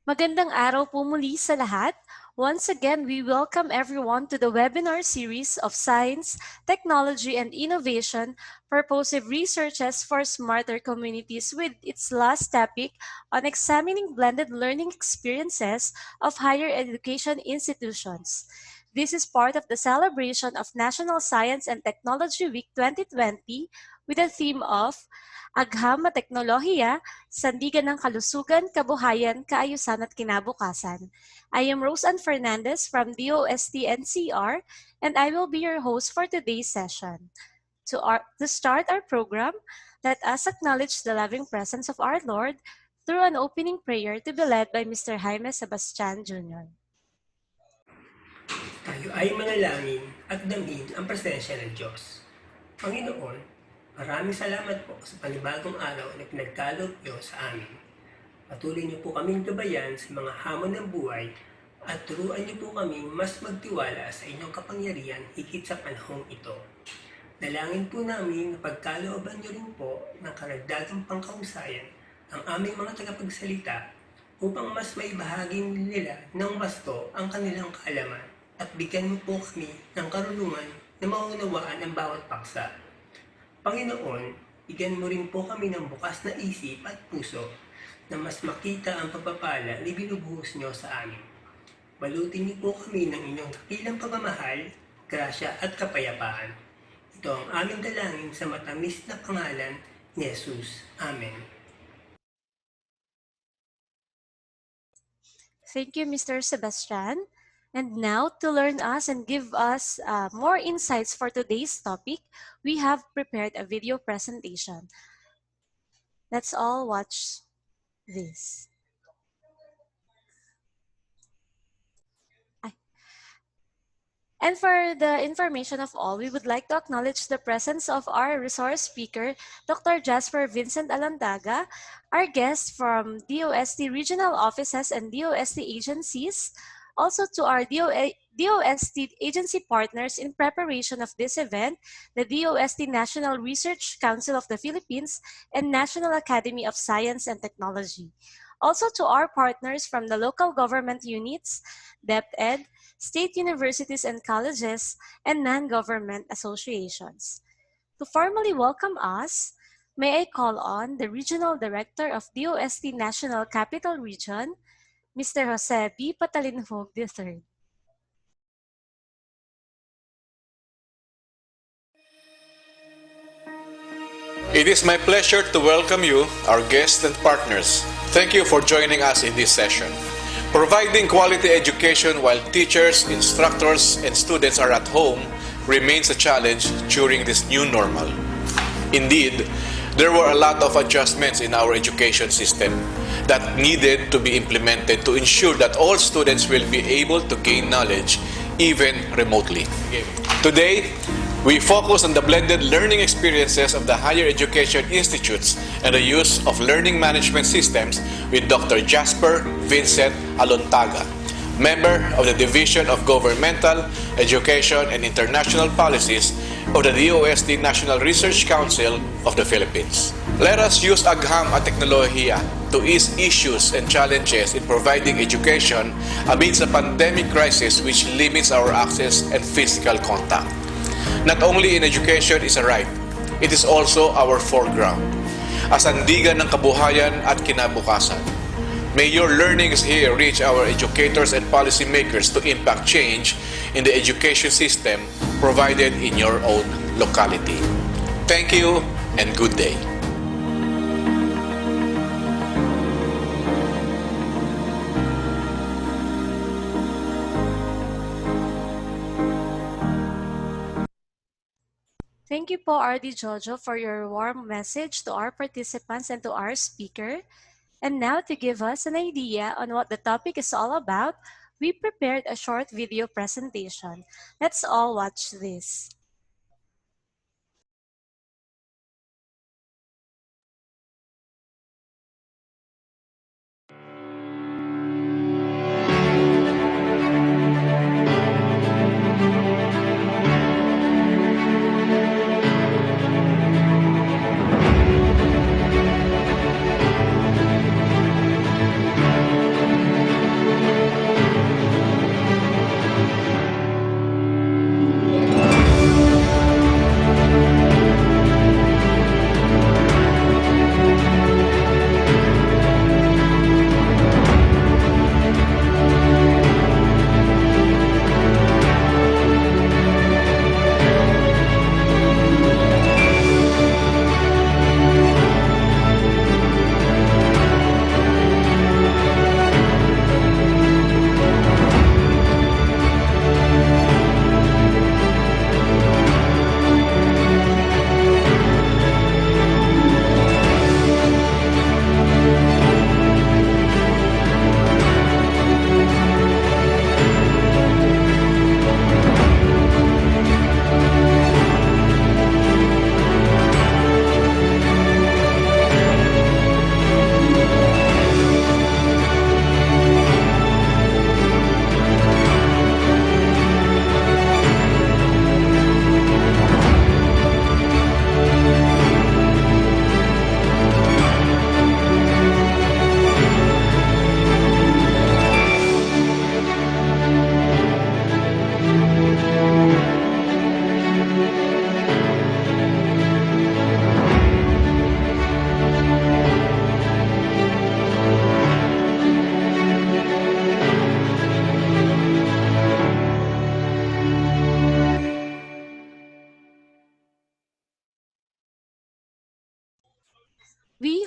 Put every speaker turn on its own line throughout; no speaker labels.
Magandang araw po muli sa lahat. Once again, we welcome everyone to the webinar series of Science, Technology, and Innovation, Purposive Researches for Smarter Communities with its last topic on examining blended learning experiences of higher education institutions. This is part of the celebration of National Science and Technology Week 2020 with the theme of Agham at Teknolohiya, Sandigan ng Kalusugan, Kabuhayan, Kaayusan at Kinabukasan. I am Roseanne Fernandez from DOST-NCR and I will be your host for today's session. To start our program, let us acknowledge the loving presence of our Lord through an opening prayer to be led by Mr. Jaime Sebastian Jr.
Tayo ay manalangin at damhin ang presensya ng Diyos. Panginoon, maraming salamat po sa panibagong araw na pinagkaloob niyo sa amin. Patuloy niyo po kaming gabayan sa mga hamon ng buhay at turuan niyo po kami mas magtiwala sa inyong kapangyarihan higit sa panahong ito. Dalangin po namin na pagkalooban niyo rin po ng karagdagang pangkahusayan ang aming mga tagapagsalita upang mas maibahagi nila ng wasto ang kanilang kaalaman at bigyan mo po kami ng karunungan na maunawaan ang bawat paksa. Panginoon, bigyan mo rin po kami ng bukas na isip at puso na mas makita ang pagpapala na binubuhos niyo sa amin. Balutin niyo po kami ng inyong dakilang pagmamahal, grasya at kapayapaan. Ito ang aming dalangin sa matamis na pangalan ni Jesus. Amen.
Thank you, Mr. Sebastian. And now, to learn us and give us more insights for today's topic, we have prepared a video presentation. Let's all watch this. And for the information of all, we would like to acknowledge the presence of our resource speaker, Dr. Jasper Vincent Alandaga, our guests from DOST regional offices and DOST agencies, also to our DOST agency partners in preparation of this event, the DOST National Research Council of the Philippines and National Academy of Science and Technology. Also to our partners from the local government units, DepEd, state universities and colleges, and non-government associations. To formally welcome us, may I call on the Regional Director of DOST National Capital Region, Mr. Jose B. Patalinhog III.
It is my pleasure to welcome you, our guests and partners. Thank you for joining us in this session. Providing quality education while teachers, instructors, and students are at home remains a challenge during this new normal. Indeed, there were a lot of adjustments in our education system that needed to be implemented to ensure that all students will be able to gain knowledge even remotely. Today, we focus on the blended learning experiences of the higher education institutes and the use of learning management systems with Dr. Jasper Vincent Alontaga, member of the Division of Governmental, Education, and International Policies of the DOST National Research Council of the Philippines. Let us use Agham at Teknolohiya to ease issues and challenges in providing education amidst a pandemic crisis which limits our access and physical contact. Not only in education is a right, it is also our foreground. As sandigan ng kabuhayan at kinabukasan. May your learnings here reach our educators and policymakers to impact change in the education system provided in your own locality. Thank you and good day.
Thank you po, RD Jojo, for your warm message to our participants and to our speaker. And now, to give us an idea on what the topic is all about, we prepared a short video presentation. Let's all watch this.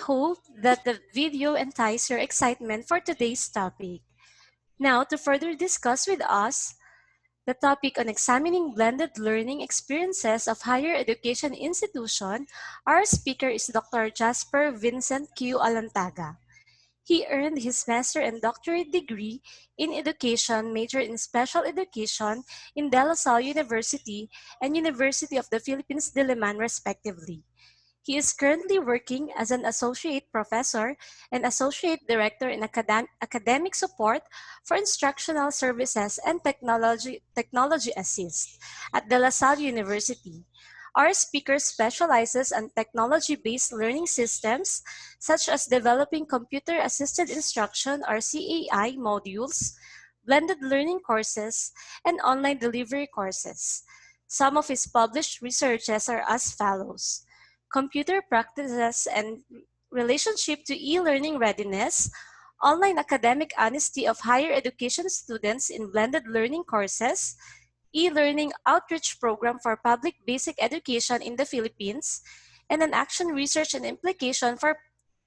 hope that the video entices your excitement for today's topic. Now, to further discuss with us the topic on examining blended learning experiences of higher education institution, our speaker is Dr. Jasper Vincent Q. Alantaga. He earned his master and doctorate degree in education, major in special education in De La Salle University and University of the Philippines Diliman respectively. He is currently working as an associate professor and associate director in academic support for instructional services and technology assist at De La Salle University. Our speaker specializes on technology-based learning systems such as developing computer-assisted instruction or CAI modules, blended learning courses, and online delivery courses. Some of his published researches are as follows: computer practices and relationship to e-learning readiness, online academic honesty of higher education students in blended learning courses, e-learning outreach program for public basic education in the Philippines, and an action research and implication for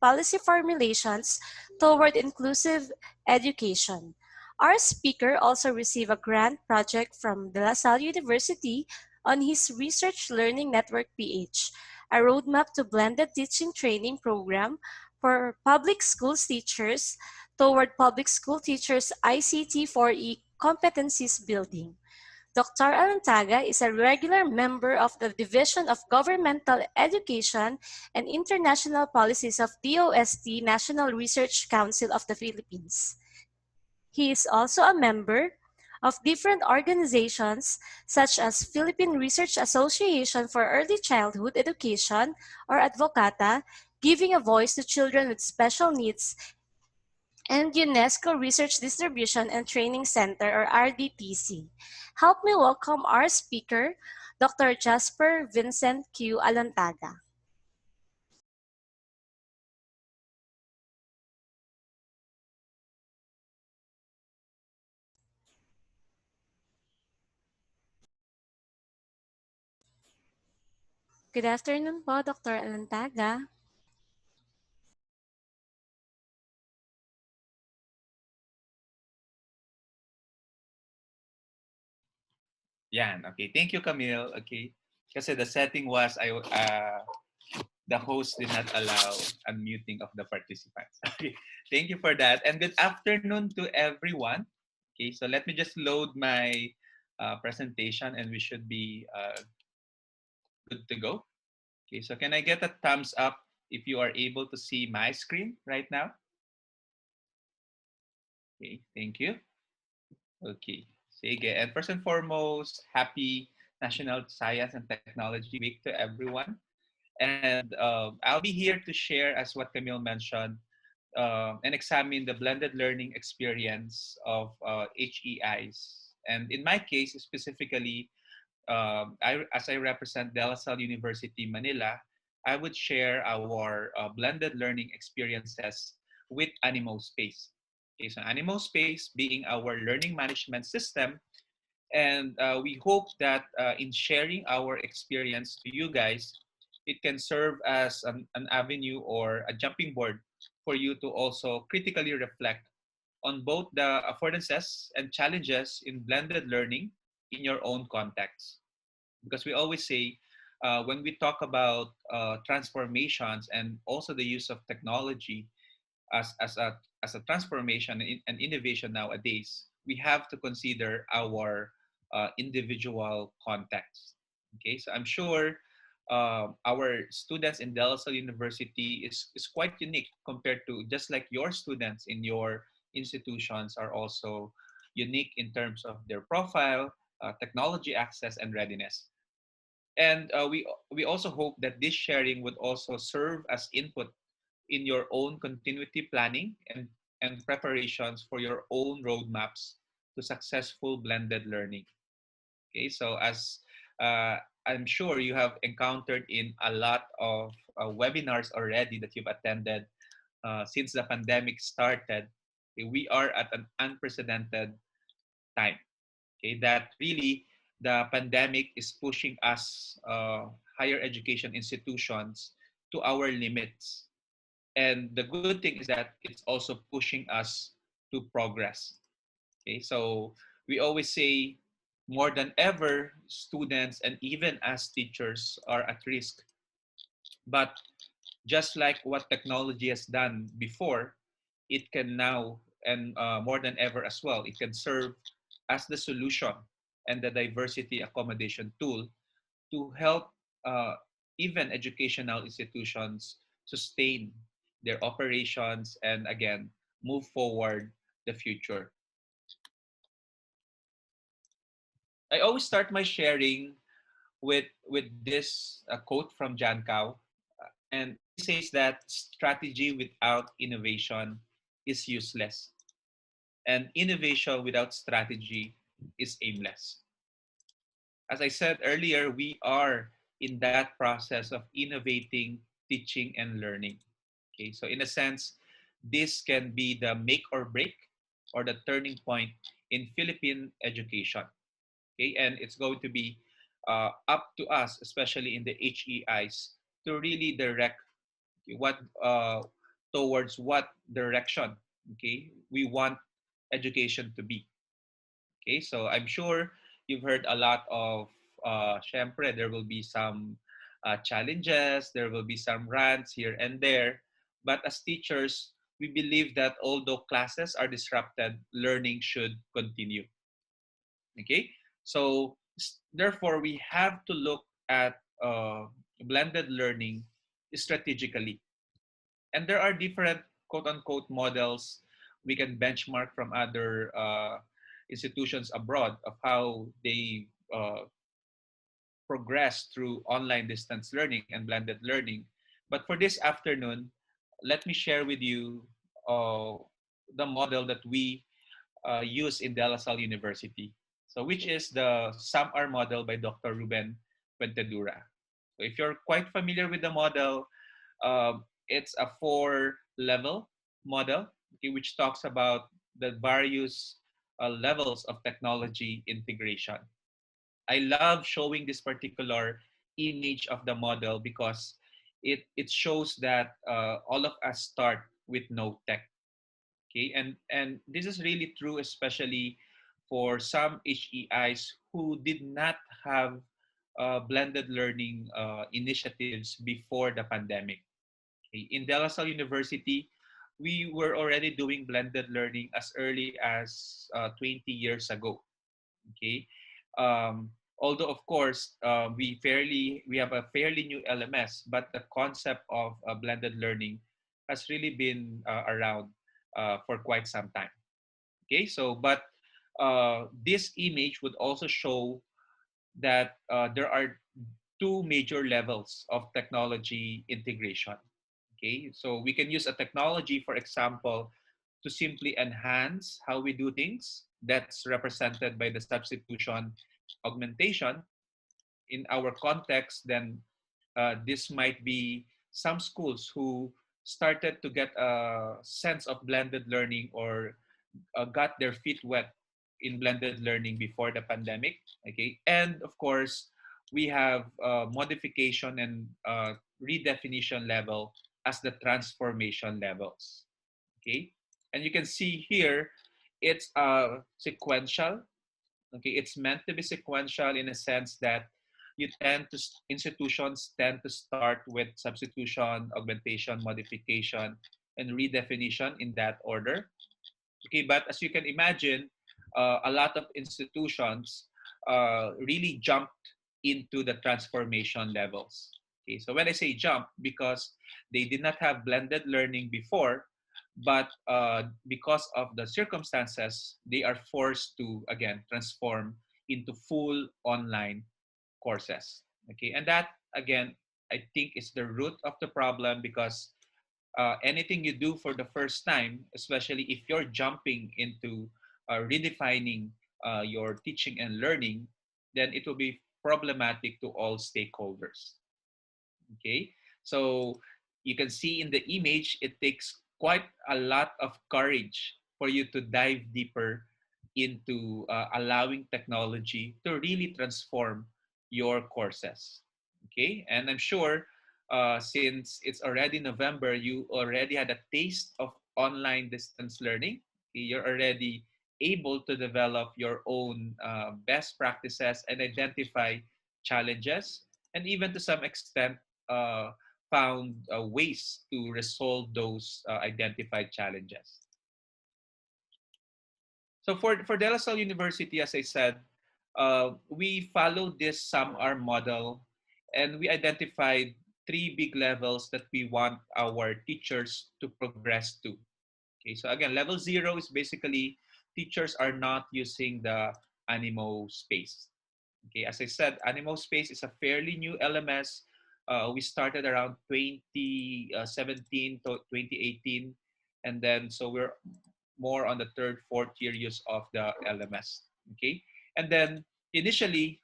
policy formulations toward inclusive education. Our speaker also received a grant project from De La Salle University on his Research Learning Network PH, a roadmap to blended teaching training program for public schools teachers toward public school teachers ICT 4E competencies building. Dr. Alantaga is a regular member of the Division of Governmental Education and International Policies of DOST National Research Council of the Philippines. He is also a member of different organizations such as Philippine Research Association for Early Childhood Education or Advocata, giving a voice to children with special needs, and UNESCO Research Distribution and Training Center or RDTC. Help me welcome our speaker, Dr. Jasper Vincent Q. Alantaga. Good afternoon po, Dr. Alantaga.
Yan, okay. Thank you, Camille. Okay. Kasi the setting was the host did not allow unmuting of the participants. Okay. Thank you for that. And good afternoon to everyone. Okay, so let me just load my presentation and we should be good to go. Okay, so can I get a thumbs up if you are able to see my screen right now? Okay, thank you. Okay, sige. And first and foremost, happy National Science and Technology Week to everyone. And I'll be here to share, as what Camille mentioned, and examine the blended learning experience of HEIs. And in my case, specifically, as I represent De La Salle University, Manila, I would share our blended learning experiences with Animo Space. Okay, so Animo Space being our learning management system, and we hope that in sharing our experience to you guys, it can serve as an avenue or a jumping board for you to also critically reflect on both the affordances and challenges in blended learning in your own context. Because we always say, when we talk about transformations and also the use of technology as a transformation and innovation nowadays, we have to consider our individual context. Okay, so I'm sure our students in De La Salle University is quite unique compared to just like your students in your institutions are also unique in terms of their profile, technology access, and readiness. And we also hope that this sharing would also serve as input in your own continuity planning and preparations for your own roadmaps to successful blended learning. Okay, so as I'm sure you have encountered in a lot of webinars already that you've attended since the pandemic started, okay, we are at an unprecedented time. Okay, that really the pandemic is pushing us higher education institutions to our limits. And the good thing is that it's also pushing us to progress. Okay, so we always say more than ever, students and even as teachers are at risk. But just like what technology has done before, it can now, and more than ever as well, it can serve as the solution and the diversity accommodation tool to help even educational institutions sustain their operations and again move forward the future. I always start my sharing with this quote from Jan Kao, and he says that strategy without innovation is useless, and innovation without strategy is aimless. As I said earlier, we are in that process of innovating, teaching, and learning. Okay, so in a sense, this can be the make or break or the turning point in Philippine education. Okay, and it's going to be up to us, especially in the HEIs, to really direct what towards what direction, okay, we want education to be. Okay, so I'm sure you've heard a lot of, syempre, there will be some challenges, there will be some rants here and there. But as teachers, we believe that although classes are disrupted, learning should continue. Okay, so therefore, we have to look at blended learning strategically. And there are different quote unquote models we can benchmark from other institutions abroad of how they progress through online distance learning and blended learning. But for this afternoon, let me share with you uh, the model that we use in De La Salle University. So, which is the SAMR model by Dr. Ruben Fuentedura. So, if you're quite familiar with the model, it's a four-level model, okay, which talks about the various levels of technology integration. I love showing this particular image of the model because it shows that all of us start with no tech. Okay, and this is really true, especially for some HEIs who did not have blended learning initiatives before the pandemic. Okay. In De La Salle University, we were already doing blended learning as early as 20 years ago. Okay, although of course we have a fairly new LMS, but the concept of blended learning has really been around for quite some time. Okay, so but this image would also show that there are two major levels of technology integration. Okay, so we can use a technology, for example, to simply enhance how we do things. That's represented by the substitution augmentation. In our context, then this might be some schools who started to get a sense of blended learning or got their feet wet in blended learning before the pandemic. Okay, and of course, we have modification and redefinition level as the transformation levels. Okay, and you can see here it's sequential. Okay, it's meant to be sequential in a sense that institutions tend to start with substitution, augmentation, modification, and redefinition in that order. Okay, but as you can imagine, a lot of institutions really jumped into the transformation levels. Okay, so when I say jump, because they did not have blended learning before, but because of the circumstances, they are forced to again transform into full online courses. Okay, and that again, I think is the root of the problem because anything you do for the first time, especially if you're jumping into redefining your teaching and learning, then it will be problematic to all stakeholders. Okay, so you can see in the image, it takes quite a lot of courage for you to dive deeper into allowing technology to really transform your courses. Okay, and I'm sure since it's already November, you already had a taste of online distance learning. Okay, you're already able to develop your own best practices and identify challenges, and even to some extent, uh, found ways to resolve those identified challenges. So for De La Salle University, as I said, we followed this SAM-R model, and we identified three big levels that we want our teachers to progress to. Okay, so again, level zero is basically teachers are not using the Animo space. Okay, as I said, Animo space is a fairly new LMS. We started around 2017 to 2018, and then so we're more on the third, fourth year use of the LMS. Okay, and then initially,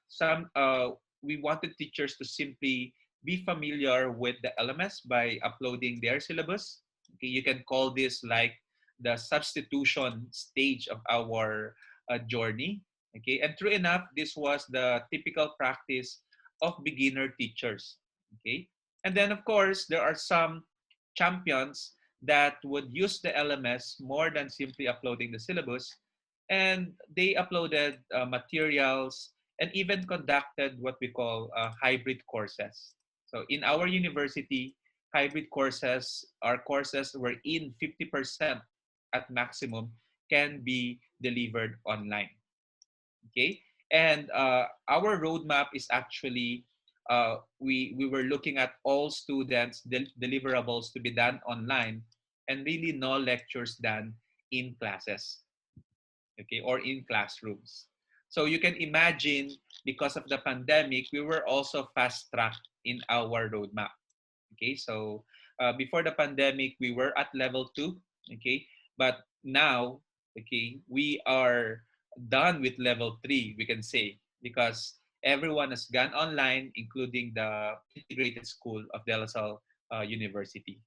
we wanted teachers to simply be familiar with the LMS by uploading their syllabus. Okay, you can call this like the substitution stage of our journey. Okay, and true enough, this was the typical practice of beginner teachers. Okay, and then of course there are some champions that would use the LMS more than simply uploading the syllabus, and they uploaded materials and even conducted what we call hybrid courses. So in our university, hybrid courses are courses wherein 50% at maximum can be delivered online. Okay, and our roadmap is actually we were looking at all students deliverables to be done online, and really no lectures done in classes, okay, or in classrooms. So you can imagine, because of the pandemic, we were also fast tracked in our roadmap. Okay, so before the pandemic, we were at level 2. Okay, but now, okay, we are done with level 3, we can say, because everyone has gone online, including the integrated school of De La Salle University.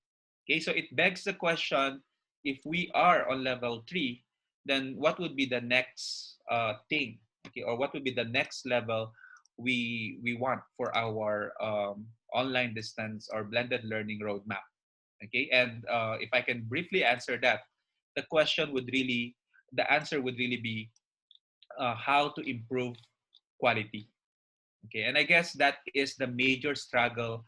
Okay, so it begs the question, if we are on level 3, then what would be the next thing, okay, or what would be the next level we want for our online distance or blended learning roadmap? Okay, and if I can briefly answer that, the question would really, the answer would really be how to improve quality. Okay, and I guess that is the major struggle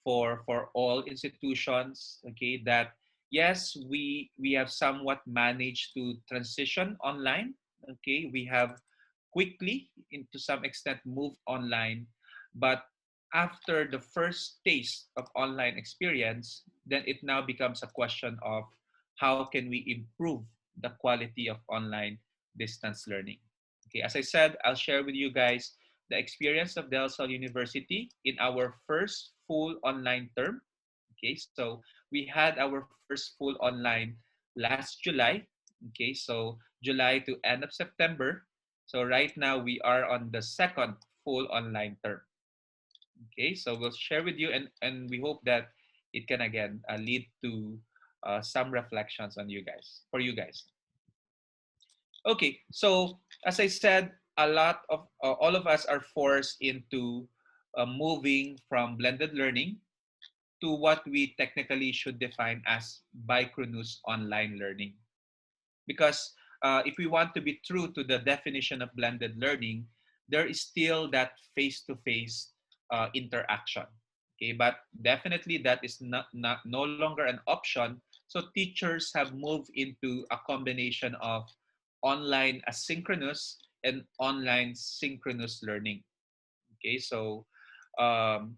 for all institutions. Okay, that yes, we have somewhat managed to transition online. Okay, we have quickly, into some extent, moved online, but after the first taste of online experience, then it now becomes a question of how can we improve the quality of online distance learning. Okay, as I said, I'll share with you guys the experience of Del Sol University in our first full online term. Okay, so we had our first full online last July. Okay, so July to end of September. So right now we are on the second full online term. Okay, so we'll share with you, and we hope that it can again lead to some reflections on you guys, for you guys. Okay, so as I said, a lot of all of us are forced into moving from blended learning to what we technically should define as bicronus online learning. Because if we want to be true to the definition of blended learning, there is still that face-to-face interaction. Okay, but definitely that is not no longer an option. So teachers have moved into a combination of online asynchronous and online synchronous learning. Okay, so um,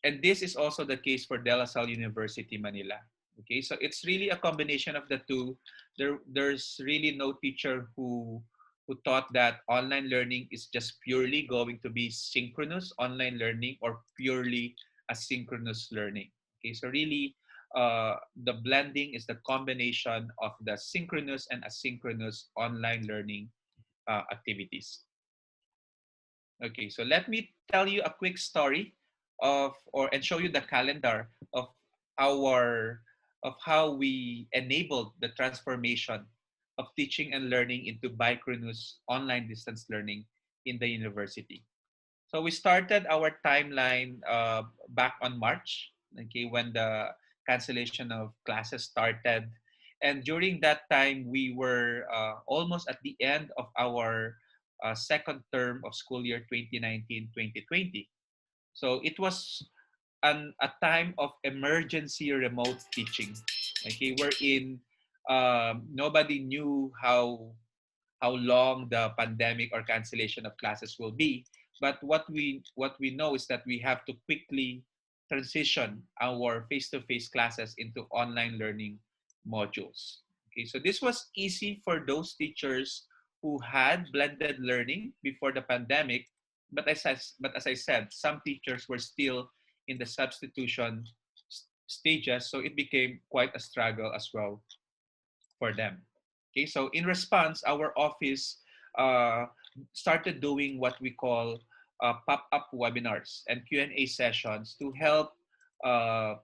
and this is also the case for De La Salle University Manila. Okay, so it's really a combination of the two. There's really no teacher who thought that online learning is just purely going to be synchronous online learning or purely asynchronous learning. Okay, so really the blending is the combination of the synchronous and asynchronous online learning activities. Okay, so let me tell you a quick story of or and show you the calendar of our of how we enabled the transformation of teaching and learning into bicronus online distance learning in the university. So we started our timeline back on March. okay, when the cancellation of classes started. And during that time, we were almost at the end of our second term of school year 2019-2020. So it was a time of emergency remote teaching. Okay, wherein nobody knew how long the pandemic or cancellation of classes will be. But what we know is that we have to quickly transition our face-to-face classes into online learning modules. Okay, so this was easy for those teachers who had blended learning before the pandemic, but as I said, some teachers were still in the substitution stages, so it became quite a struggle as well for them. Okay, so in response, our office uh, started doing what we call pop-up webinars and Q&A sessions to help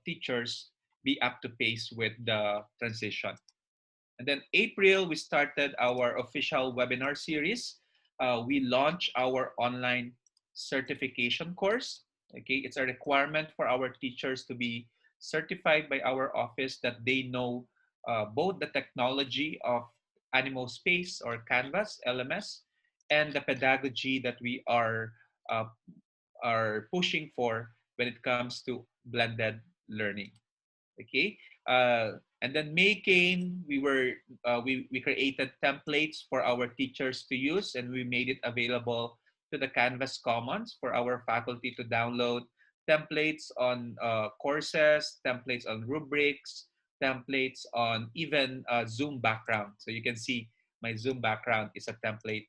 teachers be up to pace with the transition. And then April, we started our official webinar series. We launched our online certification course. Okay, it's a requirement for our teachers to be certified by our office that they know both the technology of Animo Space or Canvas LMS and the pedagogy that we uh, are pushing for when it comes to blended learning. Okay, and then May came. We created templates for our teachers to use, and we made it available to the Canvas Commons for our faculty to download templates on courses, templates on rubrics, templates on even Zoom background. So you can see my Zoom background is a template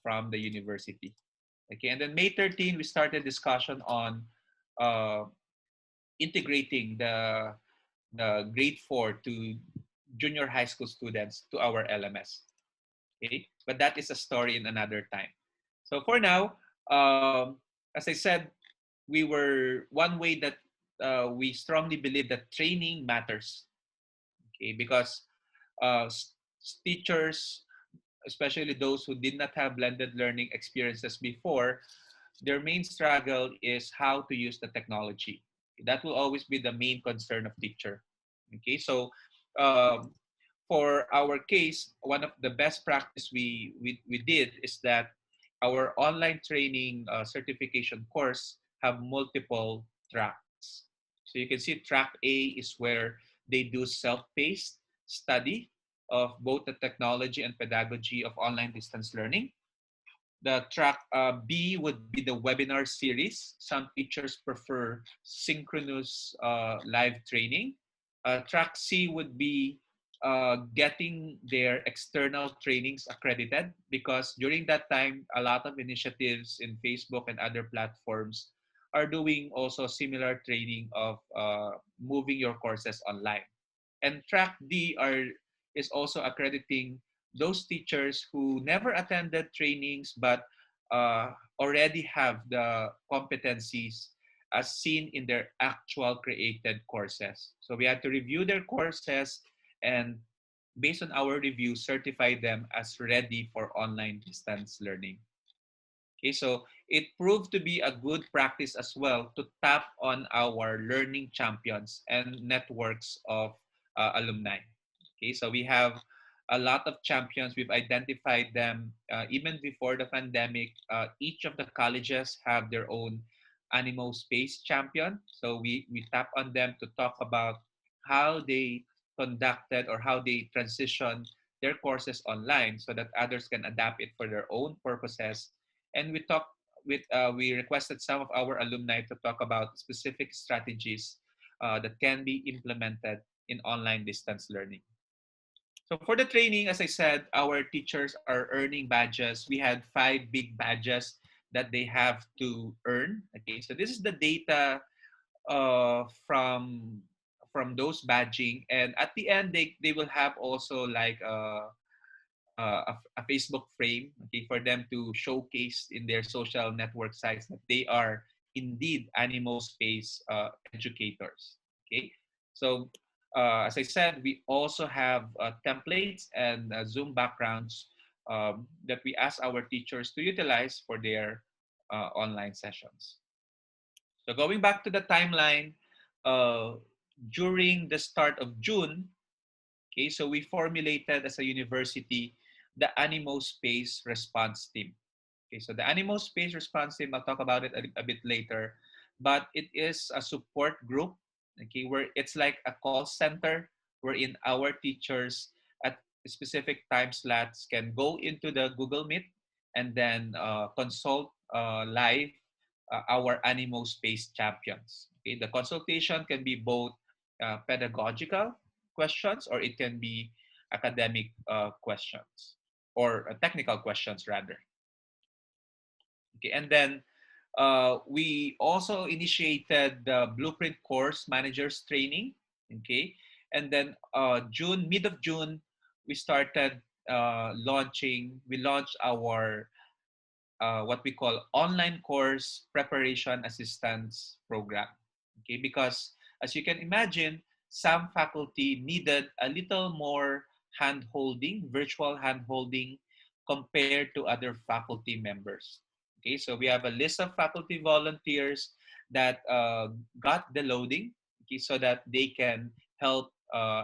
from the university. Okay, and then May 13, we started discussion on uh, integrating the grade 4 to junior high school students to our LMS. Okay, but that is a story in another time. So for now, as I said, we were one way that we strongly believe that training matters. Okay, because teachers, especially those who did not have blended learning experiences before, their main struggle is how to use the technology. That will always be the main concern of teacher. Okay, so um, for our case, one of the best practice we did is that our online training certification course have multiple tracks. So you can see track A is where they do self-paced study of both the technology and pedagogy of online distance learning. The track B would be the webinar series. Some teachers prefer synchronous live training. Track C would be getting their external trainings accredited, because during that time, a lot of initiatives in Facebook and other platforms are doing also similar training of moving your courses online. And track D is also accrediting those teachers who never attended trainings but already have the competencies as seen in their actual created courses. So we had to review their courses and based on our review, certify them as ready for online distance learning. Okay, so it proved to be a good practice as well to tap on our learning champions and networks of alumni. Okay, so we have a lot of champions. We've identified them even before the pandemic. Each of the colleges have their own Animo Space champion. So we tap on them to talk about how they conducted or how they transitioned their courses online so that others can adapt it for their own purposes. And we requested some of our alumni to talk about specific strategies that can be implemented in online distance learning. So for the training, as I said, our teachers are earning badges. We had 5 big badges that they have to earn. Okay, so this is the data from those badging, and at the end they will have also like a Facebook frame, okay, for them to showcase in their social network sites that they are indeed Animo Space educators. Okay, so as I said, we also have templates and Zoom backgrounds that we ask our teachers to utilize for their online sessions. So going back to the timeline, uh, during the start of June, okay, so we formulated as a university the Animo Space Response Team. Okay, so the Animo Space Response Team, I'll talk about it a bit later, but it is a support group, okay, where it's like a call center wherein our teachers at specific time slots can go into the Google Meet and then consult live our Animo Space champions. Okay, the consultation can be both pedagogical questions or it can be academic questions or technical questions rather. Okay, and then we also initiated the Blueprint Course Managers Training. Okay, and then mid of June, we started launching. We launched our what we call online course preparation assistance program. Okay, because as you can imagine, some faculty needed a little more hand holding, virtual hand holding, compared to other faculty members. Okay, so we have a list of faculty volunteers that got the loading, okay, so that they can help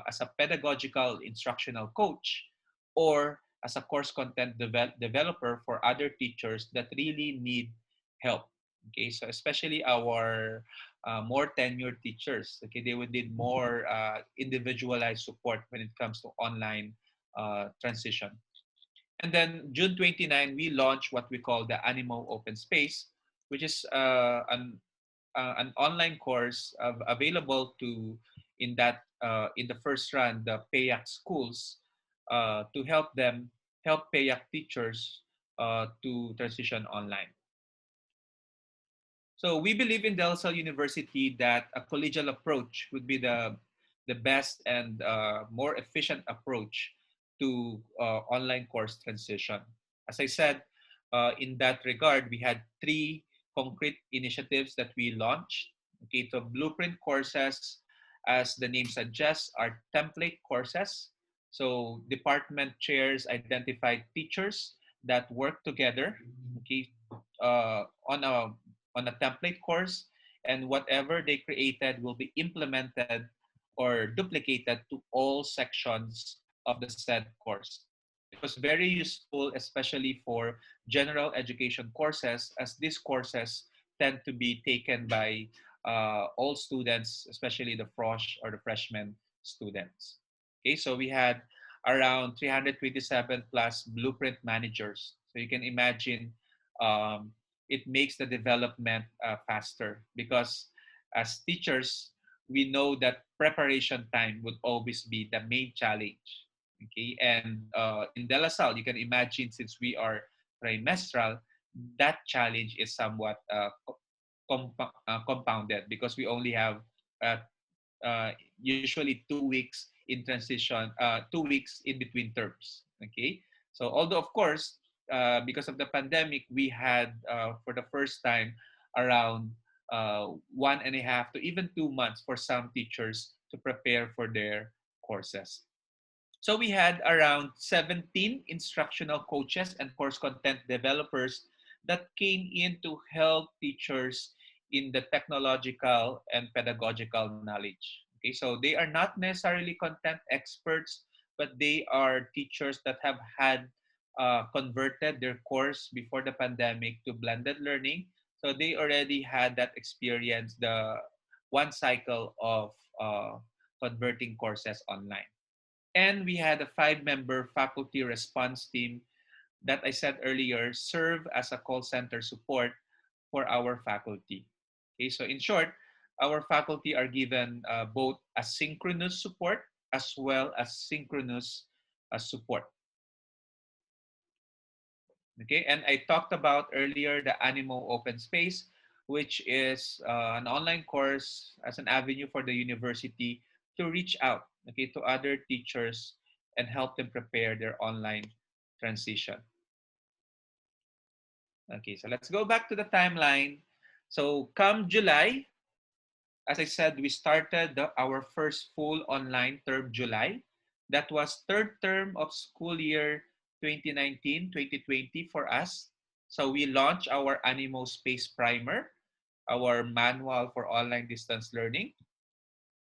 as a pedagogical instructional coach or as a course content developer for other teachers that really need help. Okay, so especially our more tenured teachers, okay, they would need more individualized support when it comes to online transition. And then June 29, we launched what we call the Animo Open Space, which is an online course available to in the first run the PAYAC schools to help PAYAC teachers to transition online. So we believe in Del Salle University that a collegial approach would be the best and more efficient approach to online course transition. As I said, in that regard, we had three concrete initiatives that we launched. Okay, so blueprint courses, as the name suggests, are template courses. So department chairs identified teachers that work together, okay, uh, on a on a template course, and whatever they created will be implemented or duplicated to all sections of the said course. It was very useful, especially for general education courses, as these courses tend to be taken by all students, especially the frosh or the freshman students. Okay, so we had around 327 plus blueprint managers. So you can imagine um, it makes the development faster because as teachers, we know that preparation time would always be the main challenge. Okay, and in De La Salle, you can imagine since we are trimestral, that challenge is somewhat compounded because we only have uh, usually 2 weeks in transition, 2 weeks in between terms. Okay, so although of course, because of the pandemic, we had for the first time around 1.5 to even 2 months for some teachers to prepare for their courses. So we had around 17 instructional coaches and course content developers that came in to help teachers in the technological and pedagogical knowledge. Okay, so they are not necessarily content experts, but they are teachers that have had converted their course before the pandemic to blended learning. So they already had that experience, the one cycle of converting courses online. And we had a 5-member faculty response team that I said earlier serve as a call center support for our faculty. Okay, so in short, our faculty are given both asynchronous support as well as synchronous support. Okay, and I talked about earlier the Animo Open Space, which is an online course as an avenue for the university to reach out, okay, to other teachers and help them prepare their online transition. Okay, so let's go back to the timeline. So come July, as I said, we started our first full online term July. That was third term of school year 2019-2020 for us. So we launched our Animo Space Primer, our manual for online distance learning.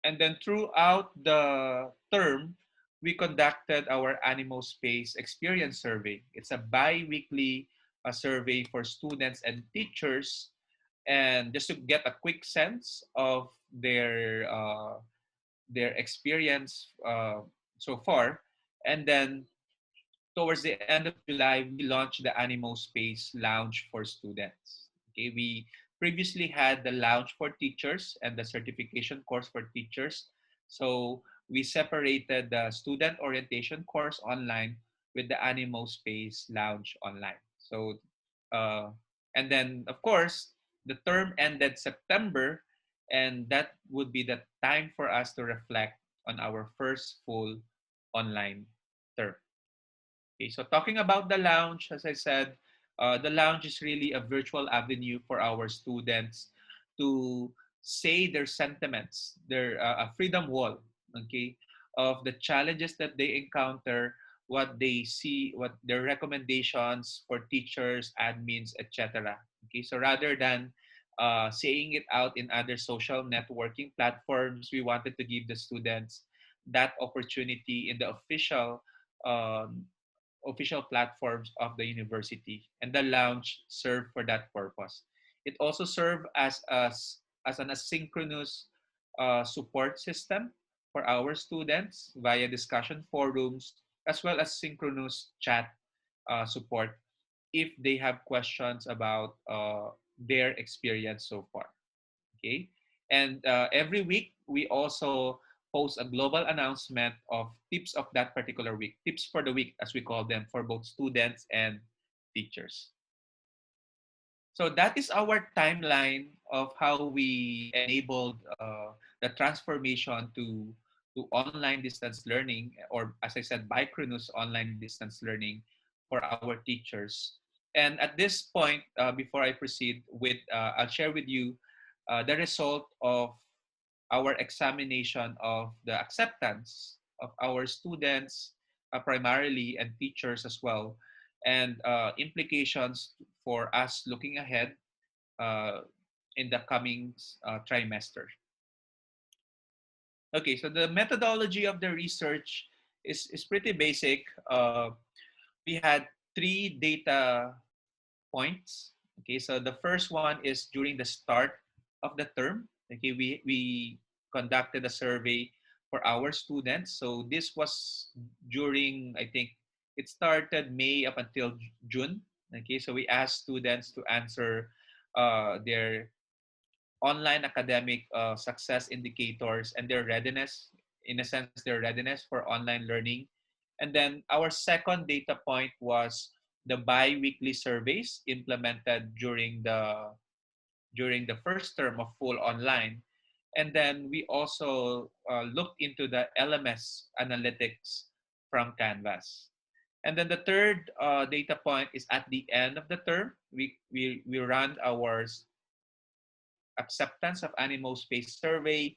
And then throughout the term, we conducted our Animal Space Experience Survey. It's a bi-weekly survey for students and teachers, and just to get a quick sense of their experience so far. And then towards the end of July, we launched the Animo Space Lounge for students. Okay, we previously had the lounge for teachers and the certification course for teachers. So we separated the student orientation course online with the Animo Space Lounge online. So, uh, and then of course, the term ended September, and that would be the time for us to reflect on our first full online term. Okay, so talking about the lounge, as I said, the lounge is really a virtual avenue for our students to say their sentiments, their a freedom wall, okay, of the challenges that they encounter, what they see, what their recommendations for teachers, admins, etc. Okay, so rather than saying it out in other social networking platforms, we wanted to give the students that opportunity in the um, official platforms of the university, and the lounge served for that purpose. It also served as an asynchronous support system for our students via discussion forums, as well as synchronous chat support if they have questions about their experience so far. Okay, and every week we also post a global announcement of tips of that particular week, tips for the week as we call them, for both students and teachers. So that is our timeline of how we enabled the transformation to online distance learning, or as I said, bicronus online distance learning for our teachers. And at this point, before I proceed with, I'll share with you the result of our examination of the acceptance of our students, primarily, and teachers as well, and implications for us looking ahead uh, in the coming trimester. Okay, so the methodology of the research is pretty basic. We had three data points. Okay, so the first one is during the start of the term. Okay, we conducted a survey for our students. So this was during, I think it started May up until June. Okay, so we asked students to answer their online academic success indicators and their readiness, in a sense, their readiness for online learning. And then our second data point was the bi-weekly surveys implemented during the first term of full online. And then we also looked into the LMS analytics from Canvas. And then the third data point is at the end of the term, we ran our acceptance of animal space survey.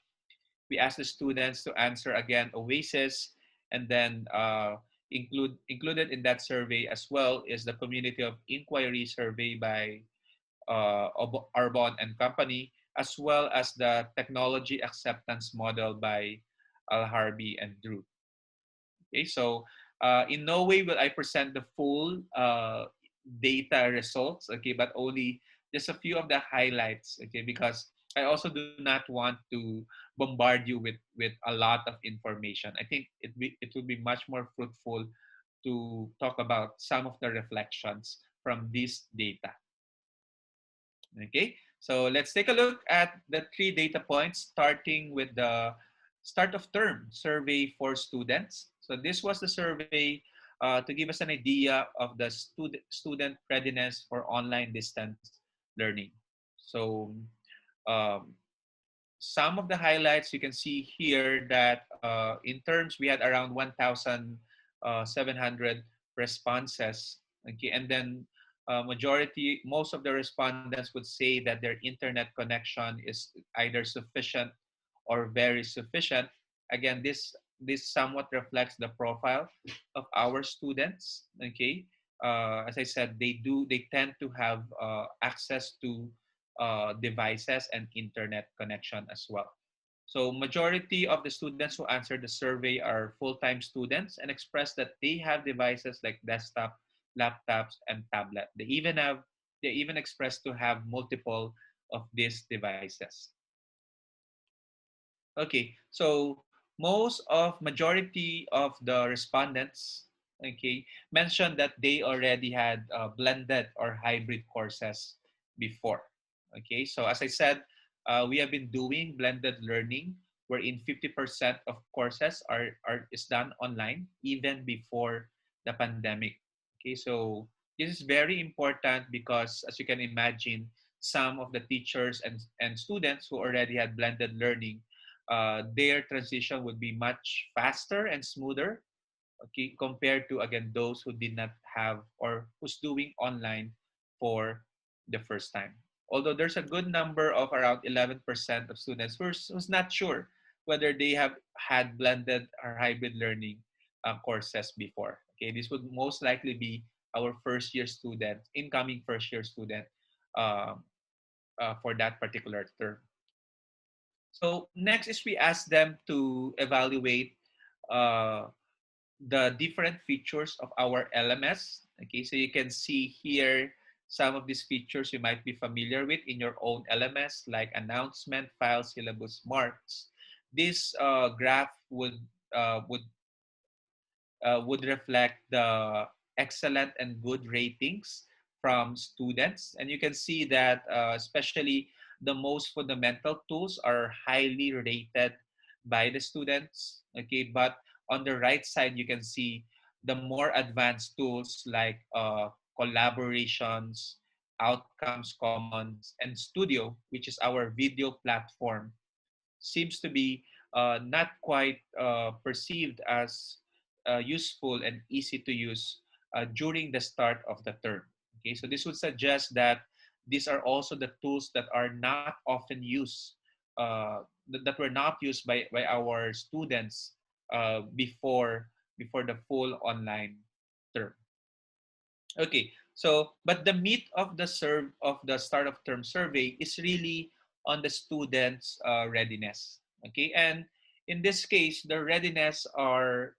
We asked the students to answer again Oasis, and then included in that survey as well is the community of inquiry survey by Arbonne and Company, as well as the technology acceptance model by Al Harbi and Drew. Okay, so in no way will I present the full data results, okay, but only just a few of the highlights, okay, because I also do not want to bombard you with a lot of information. I think it will be much more fruitful to talk about some of the reflections from this data. Okay, so let's take a look at the three data points, starting with the start of term survey for students. So this was the survey to give us an idea of the student readiness for online distance learning. So um, some of the highlights you can see here that in terms we had around 1,700 responses. Okay, and then most of the respondents would say that their internet connection is either sufficient or very sufficient. Again, this somewhat reflects the profile of our students. Okay, as I said, they tend to have access to devices and internet connection as well. So majority of the students who answered the survey are full-time students and expressed that they have devices like desktop, laptops, and tablet. They even expressed to have multiple of these devices. Okay, so most of majority of the respondents, okay, mentioned that they already had blended or hybrid courses before. Okay, so as I said, we have been doing blended learning, wherein 50% of courses are is done online even before the pandemic. Okay, so this is very important because, as you can imagine, some of the teachers and students who already had blended learning, their transition would be much faster and smoother, okay, compared to, again, those who did not have or who's doing online for the first time. Although there's a good number of around 11% of students who's not sure whether they have had blended or hybrid learning courses before. Okay, this would most likely be our first year student, incoming first year student, um, for that particular term. So next is we ask them to evaluate uh, the different features of our LMS. Okay, so you can see here some of these features you might be familiar with in your own LMS, like announcement, file, syllabus, marks. This graph would reflect the excellent and good ratings from students. And you can see that especially the most fundamental tools are highly rated by the students. Okay, but on the right side, you can see the more advanced tools like collaborations, outcomes commons, and studio, which is our video platform, seems to be not quite perceived as useful and easy to use during the start of the term. Okay, so this would suggest that these are also the tools that are not often used, that were not used by our students before the full online term. Okay, so but the meat of the start of term survey is really on the students' readiness. Okay, and in this case, the readiness are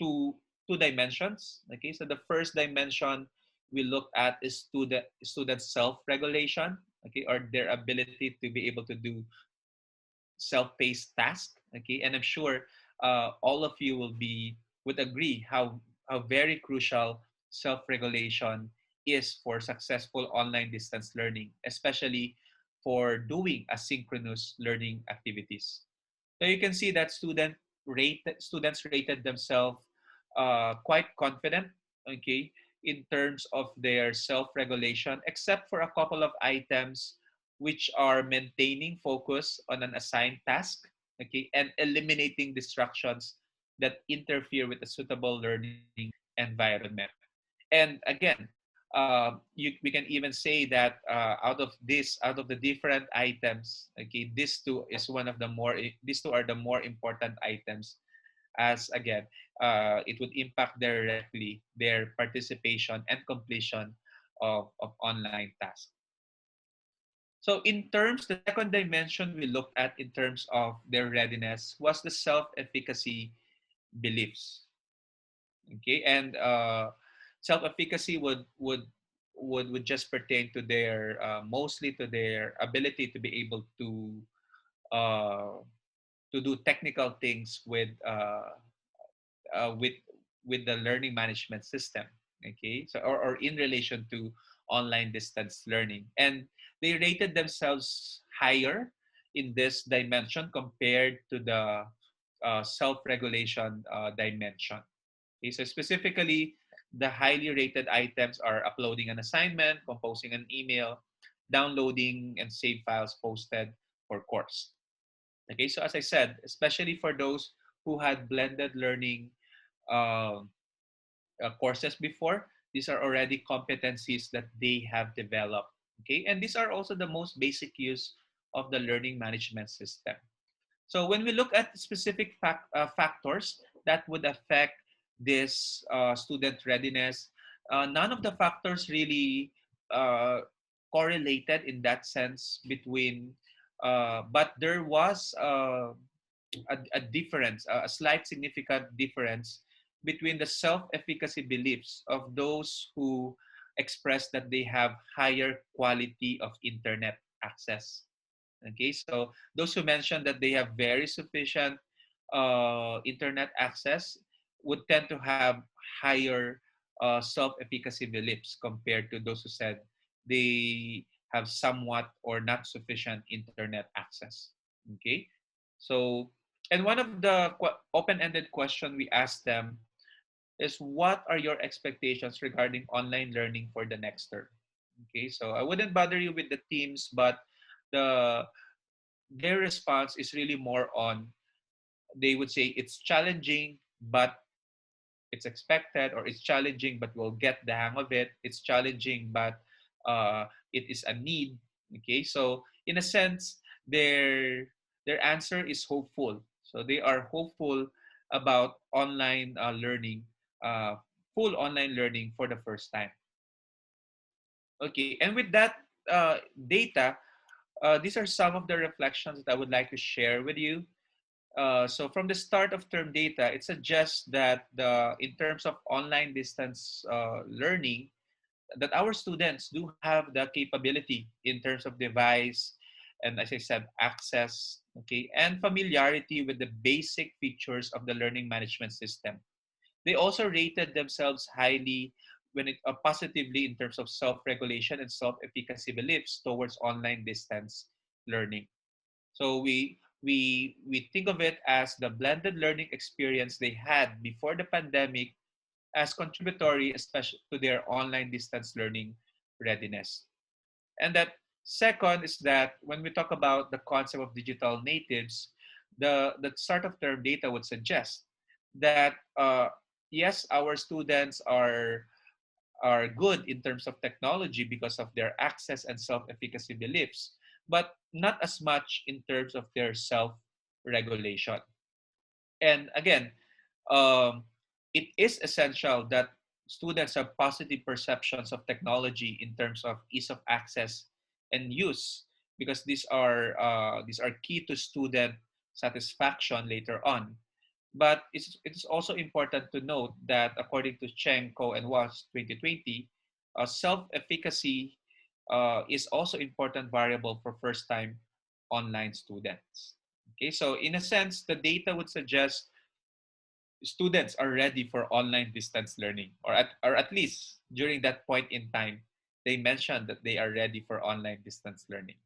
two two dimensions. Okay, so the first dimension we look at is student self-regulation. Okay, or their ability to be able to do self-paced task. Okay, and I'm sure all of you would agree how very crucial self-regulation is for successful online distance learning, especially for doing asynchronous learning activities. So you can see that students rated themselves quite confident, okay, in terms of their self-regulation, except for a couple of items which are maintaining focus on an assigned task, okay, and eliminating distractions that interfere with a suitable learning environment. And again, we can even say that out of the different items, okay, these two are the more important items, as again, it would impact directly their participation and completion of online tasks. So in terms, the second dimension we looked at in terms of their readiness was the self-efficacy beliefs. Okay, and self-efficacy would just pertain to their mostly to their ability to be able uh, to do technical things uh, with with the learning management system. Okay, so or in relation to online distance learning, and they rated themselves higher in this dimension compared to the self-regulation dimension. Okay, so specifically, the highly rated items are uploading an assignment, composing an email, downloading and save files posted for course. Okay, so as I said, especially for those who had blended learning uh, courses before, these are already competencies that they have developed. Okay, and these are also the most basic use of the learning management system. So when we look at specific factors that would affect this student readiness, none of the factors really uh, correlated in that sense between, but there was a difference, a slight significant difference between the self-efficacy beliefs of those who express that they have higher quality of internet access. Okay, so those who mention that they have very sufficient internet access would tend to have higher self-efficacy beliefs compared to those who said they have somewhat or not sufficient internet access. Okay, so and one of the open-ended question we asked them is, what are your expectations regarding online learning for the next term? Okay, so I wouldn't bother you with the teams, but the their response is really more on, they would say it's challenging but it's expected, or it's challenging but we'll get the hang of it, it's challenging but it is a need. Okay, so in a sense, their answer is hopeful, so they are hopeful about online learning, uh, full online learning for the first time. Okay, and with that data, these are some of the reflections that I would like to share with you. So from the start of term data, it suggests that in terms of online distance learning, that our students do have the capability in terms of device, and as I said, access, okay, and familiarity with the basic features of the learning management system. They also rated themselves highly positively in terms of self-regulation and self-efficacy beliefs towards online distance learning. So we think of it as the blended learning experience they had before the pandemic as contributory, especially to their online distance learning readiness. And that second is that when we talk about the concept of digital natives, the start of term data would suggest that yes, our students are good in terms of technology because of their access and self-efficacy beliefs, but not as much in terms of their self-regulation. And again, um, it is essential that students have positive perceptions of technology in terms of ease of access and use, because these are key to student satisfaction later on. But it's also important to note that according to Cheng, Ko, and Was 2020, self-efficacy is also important variable for first-time online students. Okay, so in a sense, the data would suggest students are ready for online distance learning, or at least during that point in time, they mentioned that they are ready for online distance learning.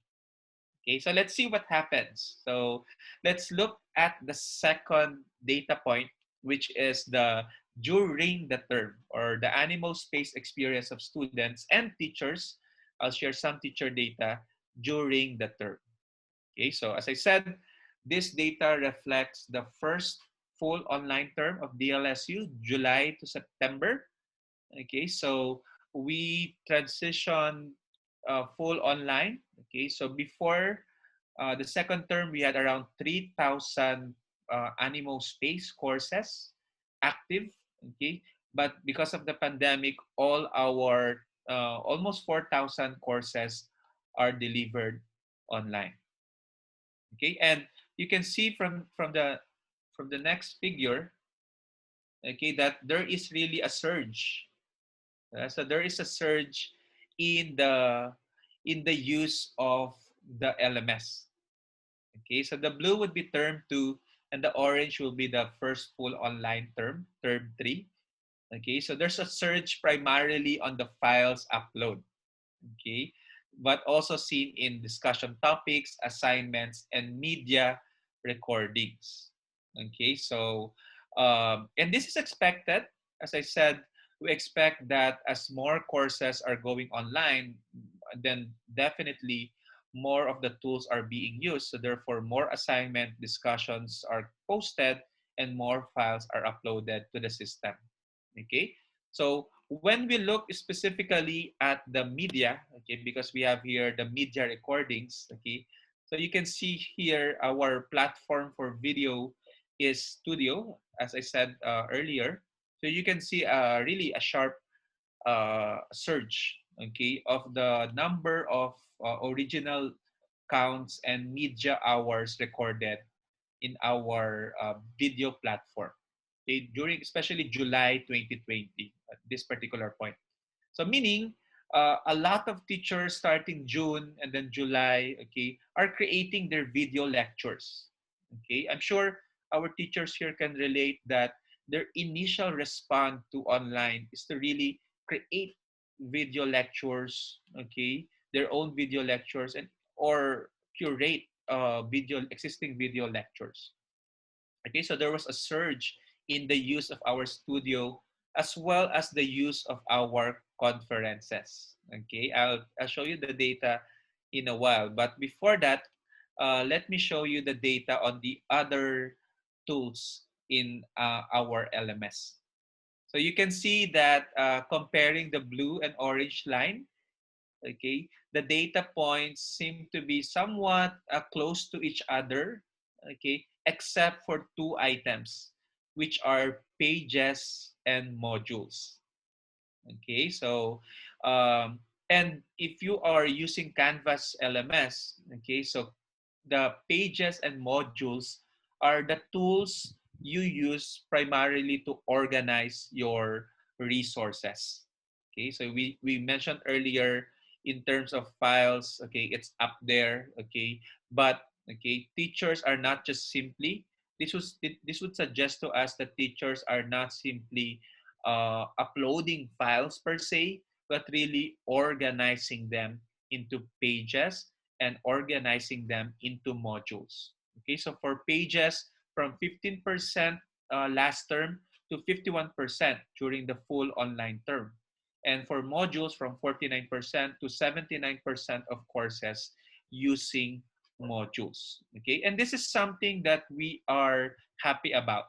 Okay, so let's see what happens. So let's look at the second data point, which is the during the term, or the animal space experience of students and teachers. I'll share some teacher data during the term. Okay, so as I said, this data reflects the first full online term of DLSU, July to September. Okay, so we transitioned full online. Okay, so before the second term, we had around 3,000 animal space courses active. Okay, but because of the pandemic, all our almost 4,000 courses are delivered online. Okay, and you can see from the next figure, okay, that there is really a surge. So there is a surge in the use of the LMS. Okay, so the blue would be term 2, and the orange will be the first full online term 3. Okay, so there's a surge primarily on the files upload. Okay, but also seen in discussion topics, assignments, and media recordings. Okay, so and this is expected. As I said, we expect that as more courses are going online, then definitely more of the tools are being used. So therefore, more assignment discussions are posted and more files are uploaded to the system. Okay, so when we look specifically at the media, okay, because we have here the media recordings, okay, so you can see here our platform for video is Studio, as I said earlier. So you can see really a sharp surge, okay, of the number of original counts and media hours recorded in our video platform. Okay, during especially July 2020 at this particular point. So meaning a lot of teachers starting June and then July, okay, are creating their video lectures. Okay, I'm sure our teachers here can relate that their initial response to online is to really create video lectures, okay, their own video lectures and or curate video existing video lectures. Okay, so there was a surge in the use of our studio as well as the use of our conferences. Okay, I'll show you the data in a while. But before that, let me show you the data on the other tools in our LMS. So you can see that comparing the blue and orange line, okay, the data points seem to be somewhat close to each other, okay, except for two items, which are pages and modules. Okay, so and if you are using Canvas LMS, okay, so the pages and modules are the tools you use primarily to organize your resources. Okay, so we mentioned earlier in terms of files, okay, it's up there, okay, but okay, teachers are not just simply this would suggest to us that teachers are not simply uploading files per se, but really organizing them into pages and organizing them into modules. Okay, so for pages, from 15% last term to 51% during the full online term. And for modules, from 49% to 79% of courses using modules. Okay, and this is something that we are happy about.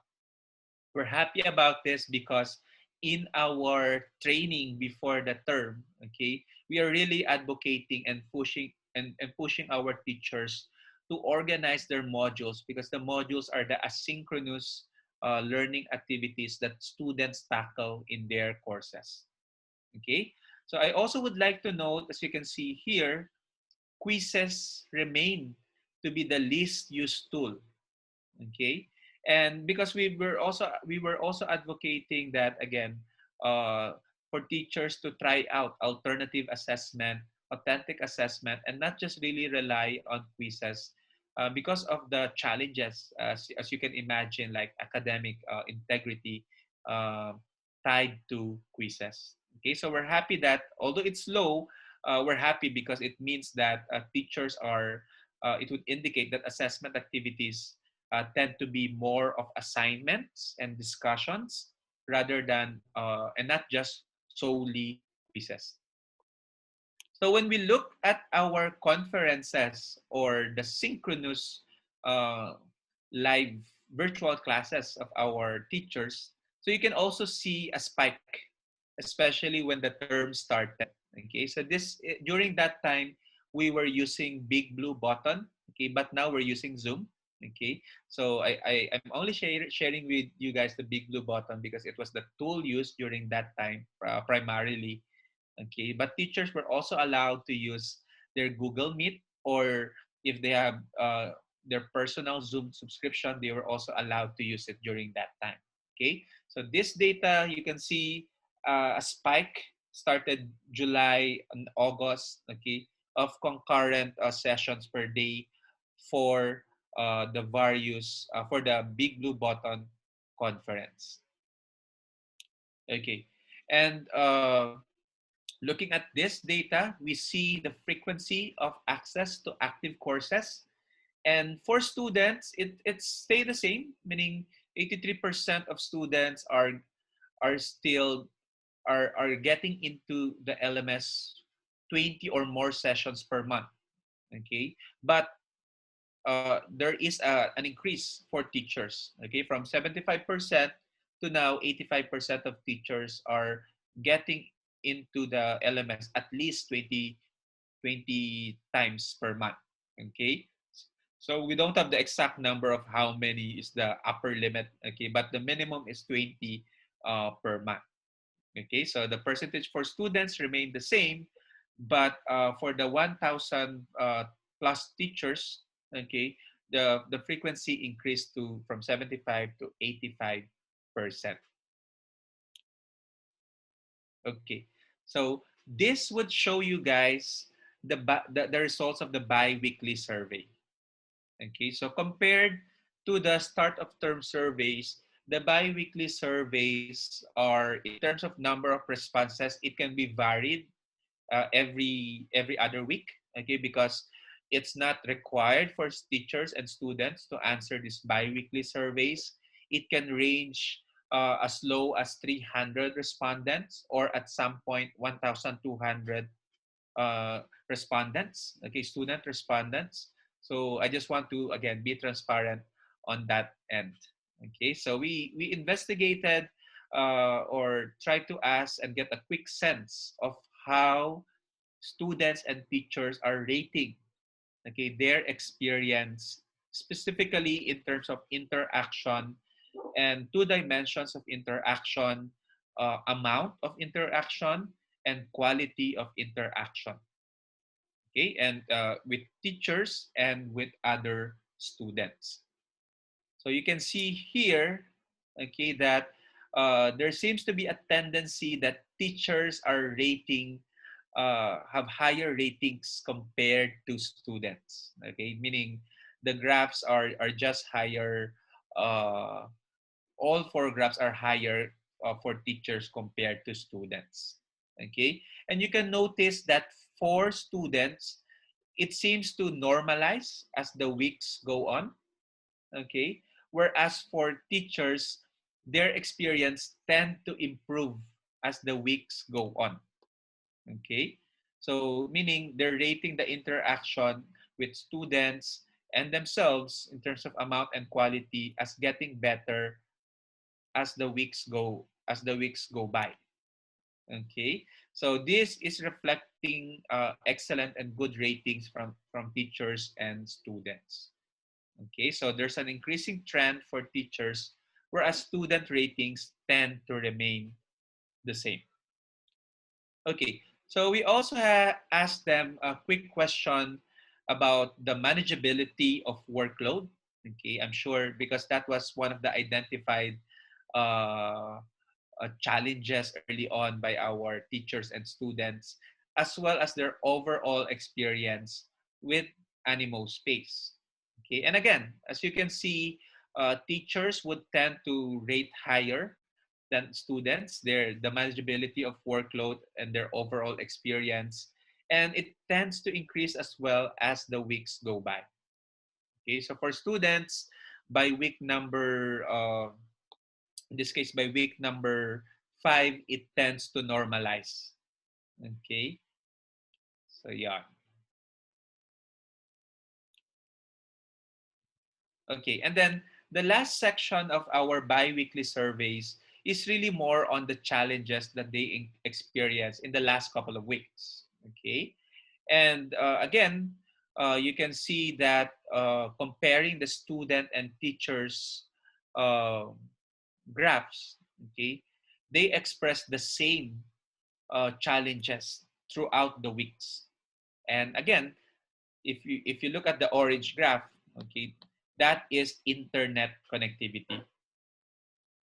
We're happy about this because in our training before the term, okay, we are really advocating and pushing our teachers to organize their modules because the modules are the asynchronous learning activities that students tackle in their courses. Okay, so I also would like to note, as you can see here, quizzes remain to be the least used tool. Okay, and because we were also advocating that again, for teachers to try out alternative assessment, authentic assessment, and not just really rely on quizzes, because of the challenges, as you can imagine, like academic integrity uh, tied to quizzes. Okay, so we're happy that although it's low, we're happy because it means that teachers are it would indicate that assessment activities tend to be more of assignments and discussions rather than and not just solely quizzes. So when we look at our conferences or the synchronous uh, live virtual classes of our teachers, so you can also see a spike, especially when the term started. Okay, so during that time we were using Big Blue Button. Okay, but now we're using Zoom. Okay, so I'm only sharing with you guys the Big Blue Button because it was the tool used during that time primarily. Okay, but teachers were also allowed to use their Google Meet, or if they have their personal Zoom subscription, they were also allowed to use it during that time. Okay, so this data you can see a spike started July and August, okay, of concurrent sessions per day for the various for the Big Blue Button conference. Okay, and looking at this data, we see the frequency of access to active courses. And for students, it stayed the same, meaning 83% of students are still are getting into the LMS 20 or more sessions per month. Okay, but there is an increase for teachers. Okay, from 75% to now 85% of teachers are getting into the LMS at least 20 times per month. Okay, so we don't have the exact number of how many is the upper limit. Okay, but the minimum is 20 per month. Okay, so the percentage for students remain the same, but for the 1,000 plus teachers, okay, the frequency increased to from 75 to 85%. Okay, so this would show you guys the results of the bi-weekly survey. Okay, so compared to the start of term surveys, the bi-weekly surveys are, in terms of number of responses, it can be varied every other week. Okay, because it's not required for teachers and students to answer these bi-weekly surveys. It can range as low as 300 respondents, or at some point 1,200 respondents, okay, student respondents. So I just want to, again, be transparent on that end. Okay, so we investigated or tried to ask and get a quick sense of how students and teachers are rating, okay, their experience, specifically in terms of interaction and two dimensions of interaction: amount of interaction and quality of interaction. Okay, and with teachers and with other students. So you can see here, okay, that there seems to be a tendency that teachers are rating, have higher ratings compared to students. Okay, meaning the graphs are just higher. All four graphs are higher for teachers compared to students. Okay, and you can notice that for students, it seems to normalize as the weeks go on. Okay, whereas for teachers, their experience tend to improve as the weeks go on. Okay, so meaning they're rating the interaction with students and themselves in terms of amount and quality as getting better as the weeks go by. Okay, so this is reflecting excellent and good ratings from teachers and students. Okay, so there's an increasing trend for teachers, whereas student ratings tend to remain the same. Okay, so we also asked them a quick question about the manageability of workload. Okay, I'm sure because that was one of the identified uh, challenges early on by our teachers and students, as well as their overall experience with Animo Space. Okay, and again, as you can see, teachers would tend to rate higher than students, the manageability of workload and their overall experience, and it tends to increase as well as the weeks go by. Okay, so for students, by week number in this case by week number 5, it tends to normalize. Okay, so yeah. Okay, and then the last section of our bi-weekly surveys is really more on the challenges that they experience in the last couple of weeks. Okay, and again, you can see that comparing the student and teachers uh, graphs, okay, they express the same challenges throughout the weeks. And again, if you look at the orange graph, okay, that is internet connectivity.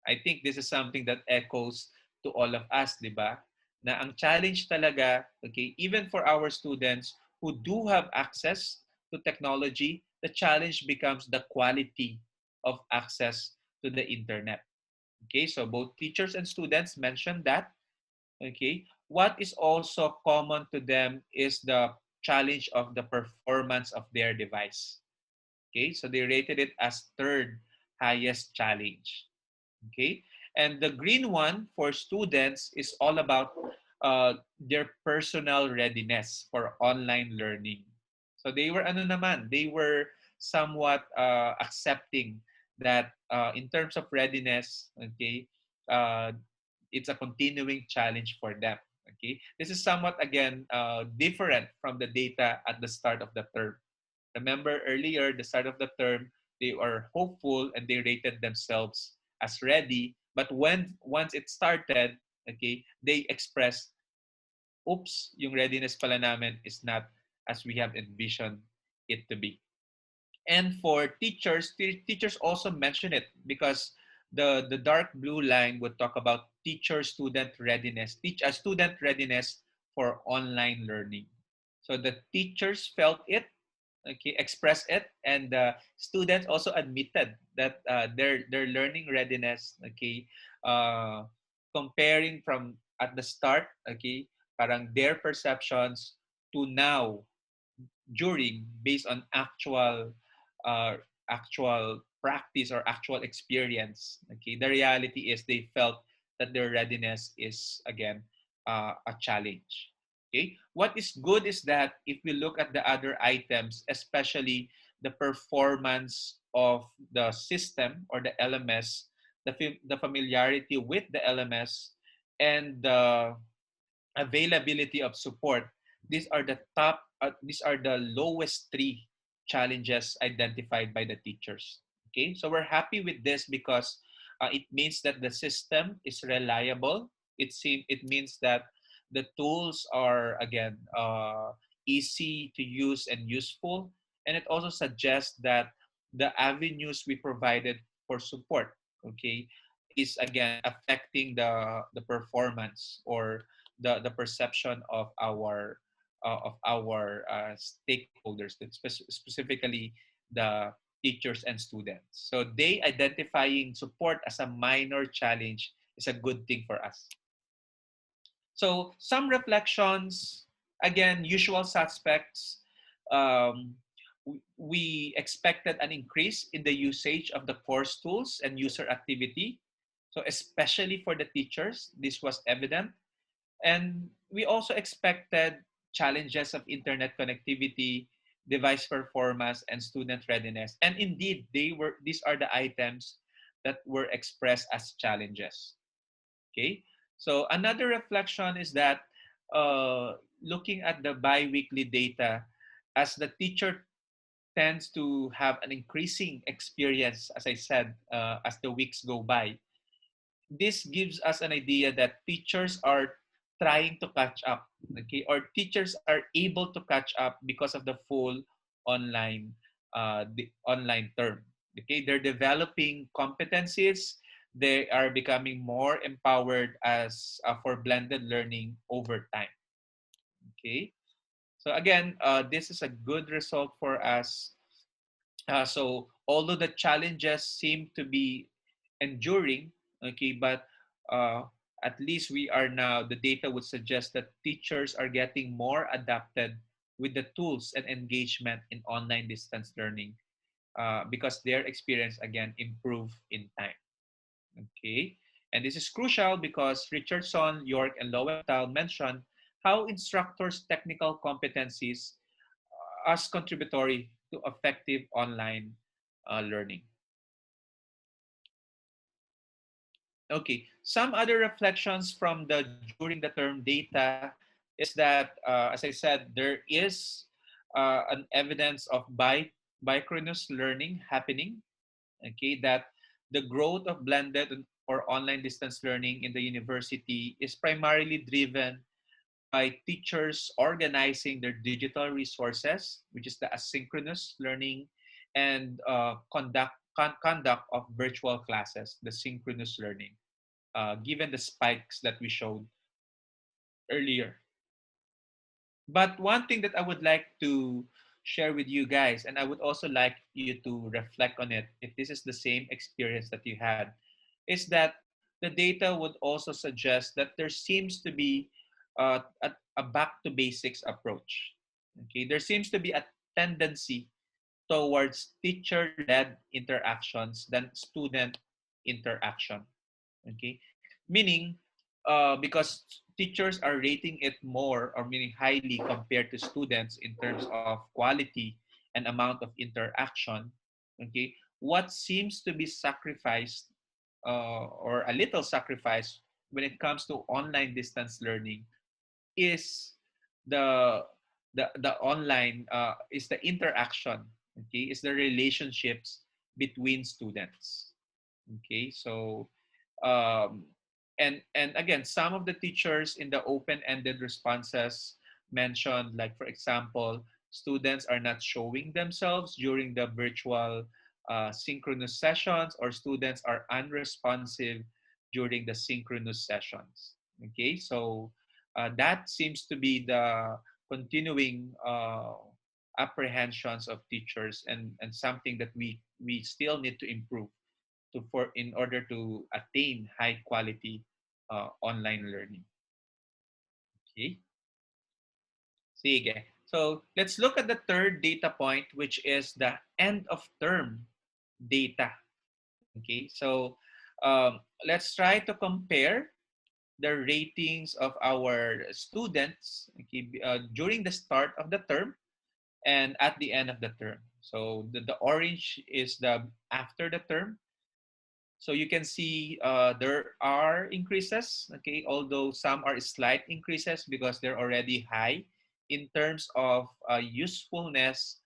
I think this is something that echoes to all of us, di ba? Na ang challenge talaga, okay, even for our students who do have access to technology, the challenge becomes the quality of access to the internet. Okay, so both teachers and students mentioned that. Okay, what is also common to them is the challenge of the performance of their device. Okay, so they rated it as third highest challenge. Okay, and the green one for students is all about their personal readiness for online learning. So they were ano naman, they were somewhat accepting that in terms of readiness, okay, uh, it's a continuing challenge for them. Okay, this is somewhat again different from the data at the start of the term. Remember earlier, the start of the term, they are hopeful and they rated themselves as ready. But when once it started, okay, they expressed, oops, yung readiness pala namin is not as we have envisioned it to be. And for teachers, teachers also mention it because the dark blue line would talk about teacher student readiness, student readiness for online learning. So the teachers felt it, okay, expressed it, and the students also admitted that their learning readiness, okay, uh, comparing from at the start, okay, parang their perceptions to now during based on uh, actual practice or actual experience. Okay, the reality is they felt that their readiness is again a challenge. Okay, what is good is that if we look at the other items, especially the performance of the system or the LMS, the familiarity with the LMS, and the availability of support, these are the lowest three challenges identified by the teachers. Okay, so we're happy with this because it means that the system is reliable. It means that the tools are again easy to use and useful, and it also suggests that the avenues we provided for support, okay, is again affecting the performance or the perception of our stakeholders, specifically the teachers and students. So they identifying support as a minor challenge is a good thing for us. So some reflections, again, usual suspects. Um, we expected an increase in the usage of the course tools and user activity. So especially for the teachers, this was evident. And we also expected challenges of internet connectivity, device performance, and student readiness. And indeed, these are the items that were expressed as challenges. Okay. So another reflection is that looking at the biweekly data, as the teacher tends to have an increasing experience, as I said, as the weeks go by, this gives us an idea that teachers are trying to catch up, okay, or teachers are able to catch up because of the full the online term. Okay, they're developing competencies. They are becoming more empowered as for blended learning over time. Okay, so again, this is a good result for us. So although the challenges seem to be enduring, okay, but uh, at least we are now, the data would suggest that teachers are getting more adapted with the tools and engagement in online distance learning because their experience again improve in time. Okay, and this is crucial because Richardson, York, and Lowenthal mentioned how instructors' technical competencies as contributory to effective online learning. Okay, some other reflections from the during the term data is that, as I said, there is an evidence of bicronous learning happening. Okay, that the growth of blended or online distance learning in the university is primarily driven by teachers organizing their digital resources, which is the asynchronous learning, and conduct of virtual classes, the synchronous learning, given the spikes that we showed earlier. But one thing that I would like to share with you guys, and I would also like you to reflect on it if this is the same experience that you had, is that the data would also suggest that there seems to be a back to basics approach. Okay, there seems to be a tendency towards teacher led interactions than student interaction. Okay, meaning because teachers are rating it more or meaning highly compared to students in terms of quality and amount of interaction. Okay, what seems to be sacrificed or a little sacrifice when it comes to online distance learning is the the online is the interaction, okay, is the relationships between students. Okay, so um, and again, some of the teachers in the open-ended responses mentioned, like for example, students are not showing themselves during the virtual synchronous sessions, or students are unresponsive during the synchronous sessions. Okay, so that seems to be the continuing apprehensions of teachers, and something that we still need to improve to for in order to attain high quality online learning. Okay, sige. So let's look at the third data point, which is the end of term data. Okay, so let's try to compare the ratings of our students, okay, during the start of the term and at the end of the term. So the orange is the after the term. So you can see there are increases, okay, although some are slight increases because they're already high in terms of usefulness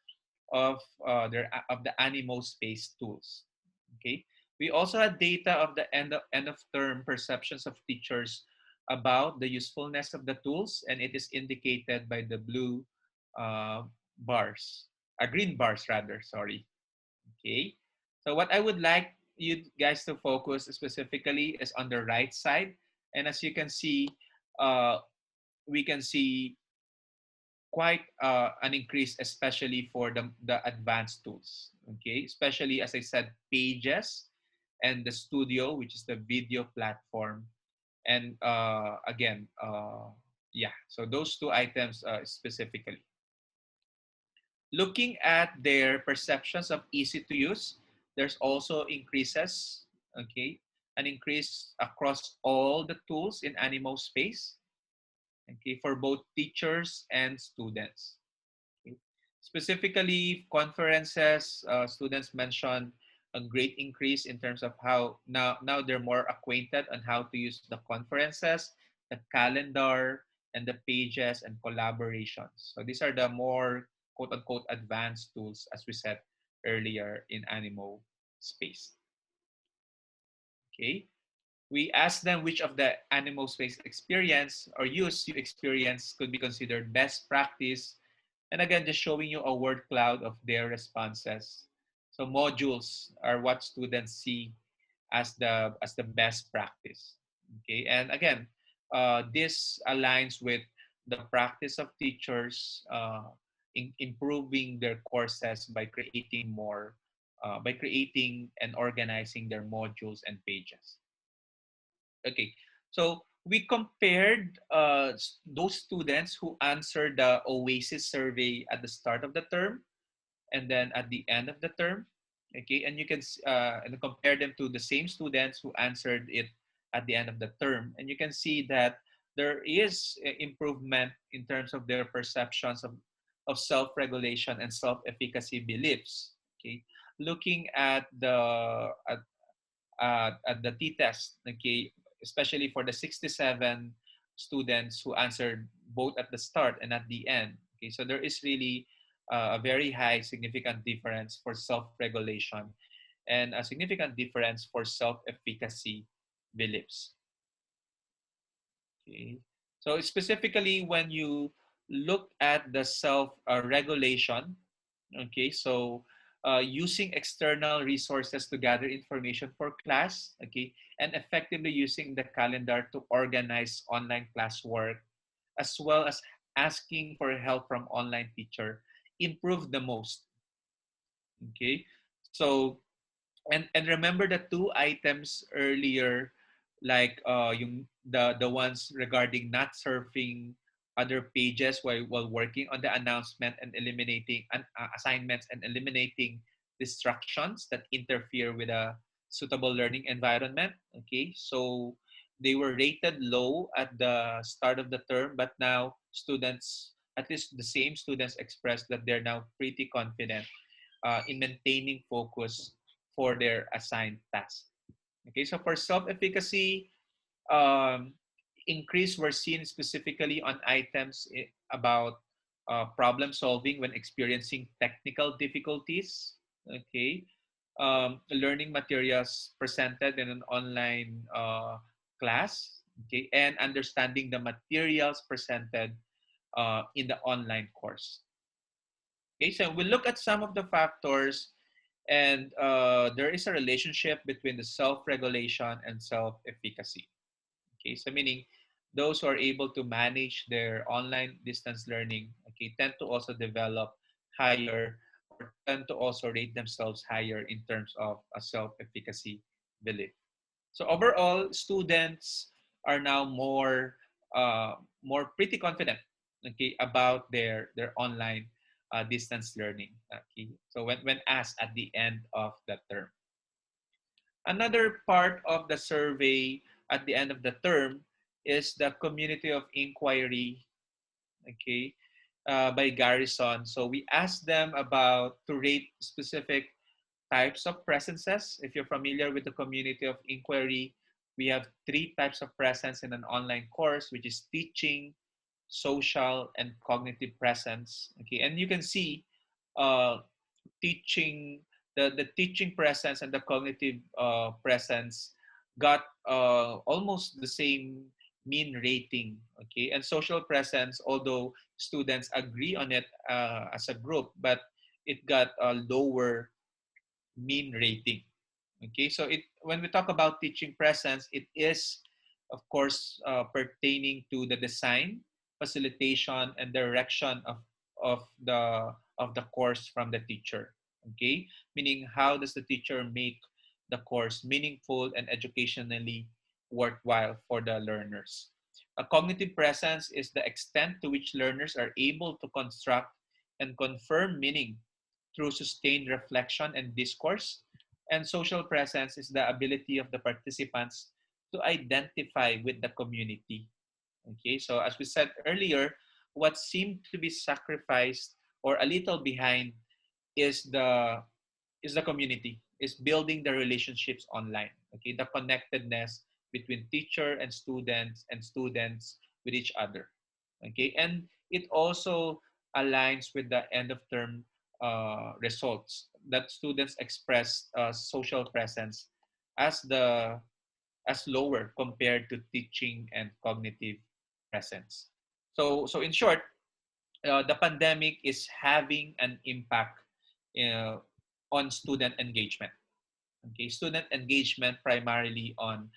of the Animo space tools. Okay, we also had data of the end of term perceptions of teachers about the usefulness of the tools, and it is indicated by the blue uh, bars, green bars rather. Sorry. Okay, so what I would like you guys to focus specifically is on the right side, and as you can see, uh, we can see quite an increase, especially for the advanced tools. Okay, especially as I said, Pages and the Studio, which is the video platform, and again, yeah. So those two items specifically. Looking at their perceptions of easy to use, there's also increases. Okay, an increase across all the tools in Animo space. Okay, for both teachers and students. Okay. Specifically, conferences, students mentioned a great increase in terms of how now they're more acquainted on how to use the conferences, the calendar, and the pages and collaborations. So these are the more quote unquote advanced tools, as we said earlier in Animo space. Okay. We asked them which of the Animo space experience or use you experience could be considered best practice. And again, just showing you a word cloud of their responses. So modules are what students see as the best practice. Okay, and again, this aligns with the practice of teachers in improving their courses by creating by creating and organizing their modules and pages. Okay, so we compared those students who answered the Oasis survey at the start of the term and then at the end of the term. Okay, and you can and compare them to the same students who answered it at the end of the term, and you can see that there is improvement in terms of their perceptions of self-regulation and self-efficacy beliefs. Okay, looking at the t-test, okay, especially for the 67 students who answered both at the start and at the end. Okay, so there is really a very high significant difference for self-regulation and a significant difference for self-efficacy beliefs. Okay, so specifically when you look at the self-regulation, okay, so using external resources to gather information for class, okay, and effectively using the calendar to organize online classwork, as well as asking for help from online teacher, improve the most. Okay, so and remember the two items earlier, like the ones regarding not surfing other pages while working on the announcement and eliminating assignments and eliminating distractions that interfere with a suitable learning environment. Okay, so they were rated low at the start of the term, but now students, at least the same students, expressed that they're now pretty confident in maintaining focus for their assigned task. Okay, so for self-efficacy, um, increase were seen specifically on items about problem solving when experiencing technical difficulties. Okay, learning materials presented in an online class. Okay, and understanding the materials presented in the online course. Okay, so we look at some of the factors, and there is a relationship between the self-regulation and self-efficacy. Okay, so meaning those who are able to manage their online distance learning, okay, tend to also develop higher, or tend to also rate themselves higher in terms of a self-efficacy belief. So overall, students are now more pretty confident, okay, about their online distance learning. Okay, so when asked at the end of the term, another part of the survey at the end of the term is the community of inquiry, okay, by Garrison. So we asked them about to rate specific types of presences. If you're familiar with the community of inquiry, we have three types of presence in an online course, which is teaching, social, and cognitive presence. Okay, and you can see uh, teaching the teaching presence and the cognitive presence got almost the same mean rating. Okay, and social presence, although students agree on it as a group, but it got a lower mean rating. Okay, so it when we talk about teaching presence, it is, of course, pertaining to the design, facilitation, and direction of the course from the teacher. Okay, meaning how does the teacher make the course meaningful and educationally worthwhile for the learners. A cognitive presence is the extent to which learners are able to construct and confirm meaning through sustained reflection and discourse. And social presence is the ability of the participants to identify with the community. Okay, so as we said earlier, what seemed to be sacrificed or a little behind is the community, is building the relationships online. Okay, the connectedness between teacher and students with each other. Okay, and it also aligns with the end of term results that students express social presence as the as lower compared to teaching and cognitive presence. So in short, the pandemic is having an impact uh, on student engagement. Okay, student engagement primarily on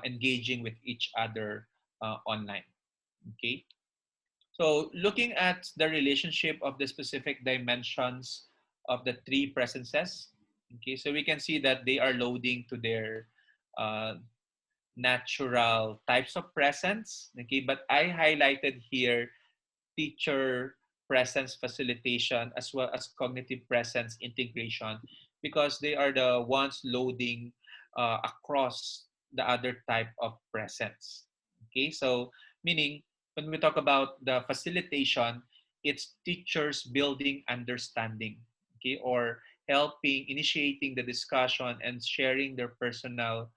engaging with each other online. Okay, so looking at the relationship of the specific dimensions of the three presences, okay, so we can see that they are loading to their uh, natural types of presence. Okay, but I highlighted here teacher presence facilitation as well as cognitive presence integration because they are the ones loading across the other type of presence. Okay, so meaning when we talk about the facilitation, it's teachers building understanding, okay, or helping, initiating the discussion and sharing their personal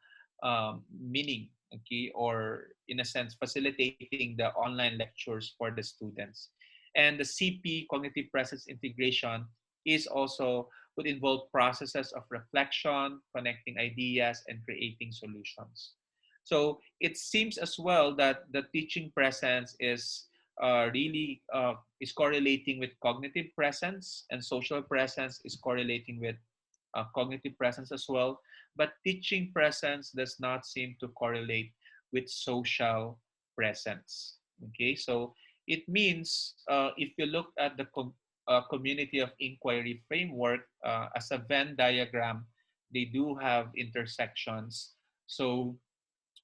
meaning, okay, or in a sense facilitating the online lectures for the students. And the CP, cognitive presence integration, is also would involve processes of reflection, connecting ideas, and creating solutions. So it seems as well that the teaching presence really is correlating with cognitive presence, and social presence is correlating with cognitive presence as well. But teaching presence does not seem to correlate with social presence. Okay, so it means if you look at the community of inquiry framework as a Venn diagram, they do have intersections. So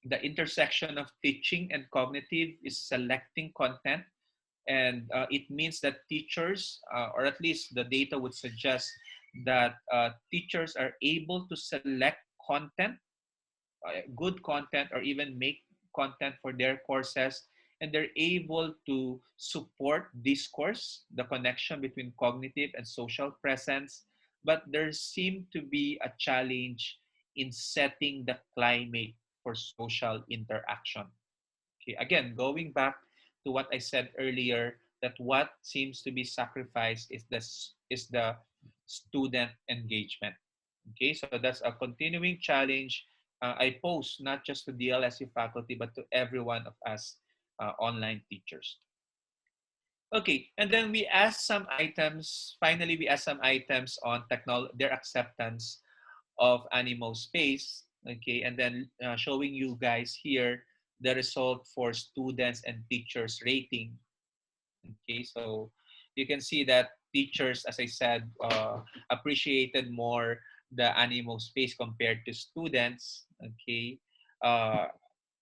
the intersection of teaching and cognitive is selecting content, and it means that teachers, or at least the data would suggest that teachers are able to select content, good content, or even make content for their courses, and they're able to support discourse, the connection between cognitive and social presence. But there seemed to be a challenge in setting the climate for social interaction. Okay, again, going back to what I said earlier, that what seems to be sacrificed is the student engagement. Okay, so that's a continuing challenge I pose not just to DLSU faculty but to every one of us online teachers. Okay, and then we asked some items. Finally, we asked some items on their acceptance of Animo Space. Okay, and then showing you guys here the result for students and teachers rating. Okay, so you can see that teachers, as I said, appreciated more the Animo Space compared to students. Okay, uh,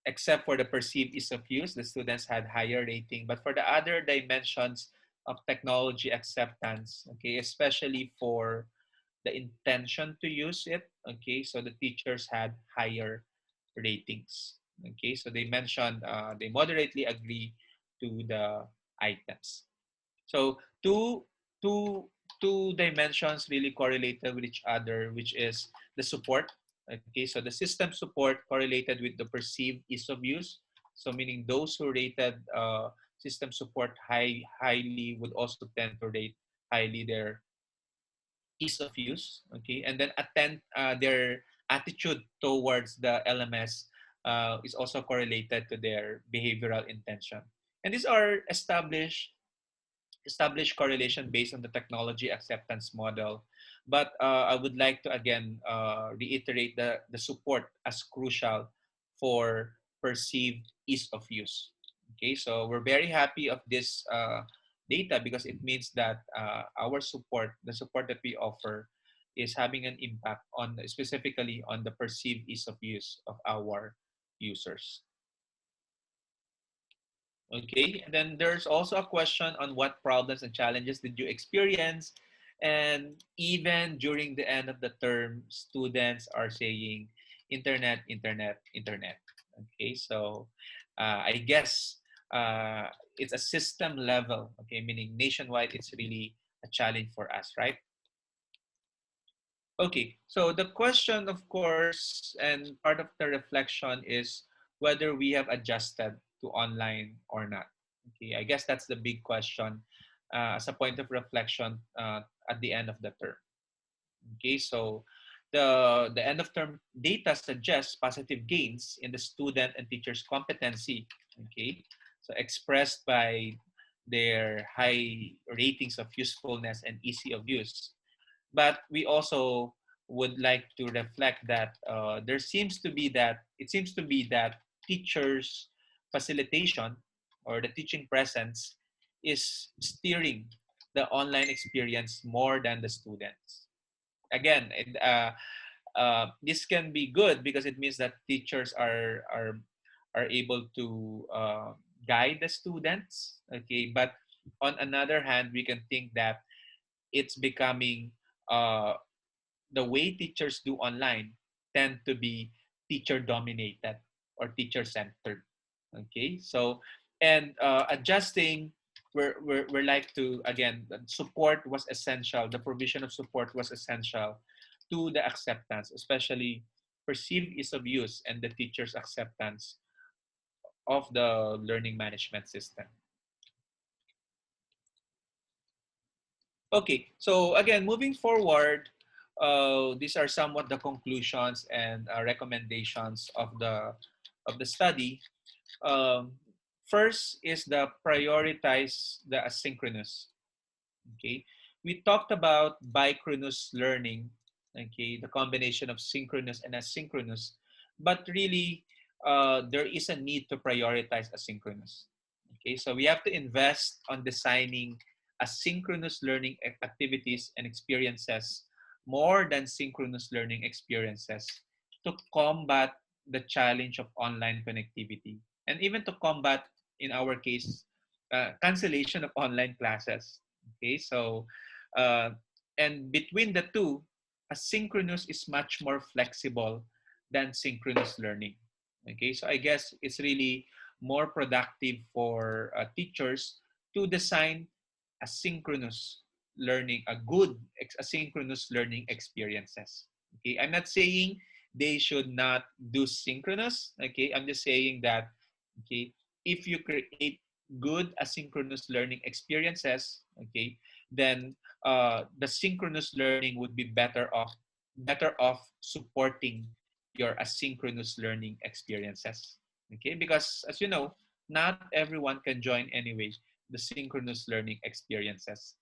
except for the perceived ease of use, the students had higher rating. But for the other dimensions of technology acceptance, okay, especially for the intention to use it, okay, so the teachers had higher ratings. Okay, so they mentioned they moderately agree to the items. So two two dimensions really correlated with each other, which is the support. Okay, so the system support correlated with the perceived ease of use. So meaning those who rated system support highly would also tend to rate highly their ease of use. Okay, and then attend their attitude towards the LMS is also correlated to their behavioral intention. And these are established correlation based on the technology acceptance model. But I would like to again reiterate the support as crucial for perceived ease of use. Okay, so we're very happy of this data because it means that our support, the support that we offer, is having an impact on specifically on the perceived ease of use of our users. Okay, and then there's also a question on what problems and challenges did you experience? And even during the end of the term, students are saying internet, internet, internet. Okay, so I guess it's a system level, okay, meaning nationwide, it's really a challenge for us, right? Okay, so the question, of course, and part of the reflection is whether we have adjusted to online or not. Okay, I guess that's the big question as a point of reflection at the end of the term. Okay, so the end of term data suggests positive gains in the student and teacher's competency. Okay, so expressed by their high ratings of usefulness and easy of use, but we also would like to reflect that it seems to be that teachers facilitation or the teaching presence is steering the online experience more than the students. Again, this can be good because it means that teachers are able to guide the students. Okay, but on another hand, we can think that it's becoming uh, the way teachers do online tend to be teacher dominated or teacher centered. Okay, so and adjusting, we're like to again, support was essential, the provision of support was essential to the acceptance, especially perceived ease of use and the teacher's acceptance of the learning management system. Okay, so again, moving forward, these are somewhat the conclusions and recommendations of the study. Um, First is the prioritize the asynchronous. Okay, we talked about bichronous learning. Okay, the combination of synchronous and asynchronous, but really, there is a need to prioritize asynchronous. Okay, so we have to invest on designing asynchronous learning activities and experiences more than synchronous learning experiences to combat the challenge of online connectivity and even to combat, in our case, cancellation of online classes. Okay, so uh, and between the two, asynchronous is much more flexible than synchronous learning. Okay, so I guess it's really more productive for teachers to design asynchronous learning, a good asynchronous learning experiences. Okay, I'm not saying they should not do synchronous. Okay, I'm just saying that, okay, if you create good asynchronous learning experiences, okay, then the synchronous learning would be better off supporting your asynchronous learning experiences. Okay, because as you know, not everyone can join anyway. the synchronous learning experiences.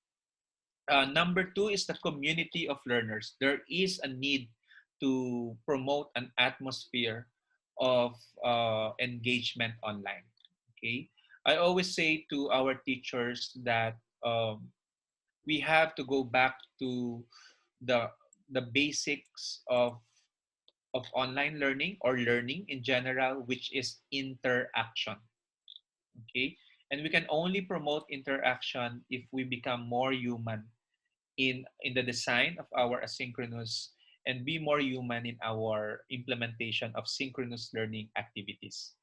Number two is the community of learners. There is a need to promote an atmosphere of engagement online. Okay, I always say to our teachers that we have to go back to the the basics of online learning or learning in general, which is interaction. Okay, and we can only promote interaction if we become more human in the design of our asynchronous and be more human in our implementation of synchronous learning activities.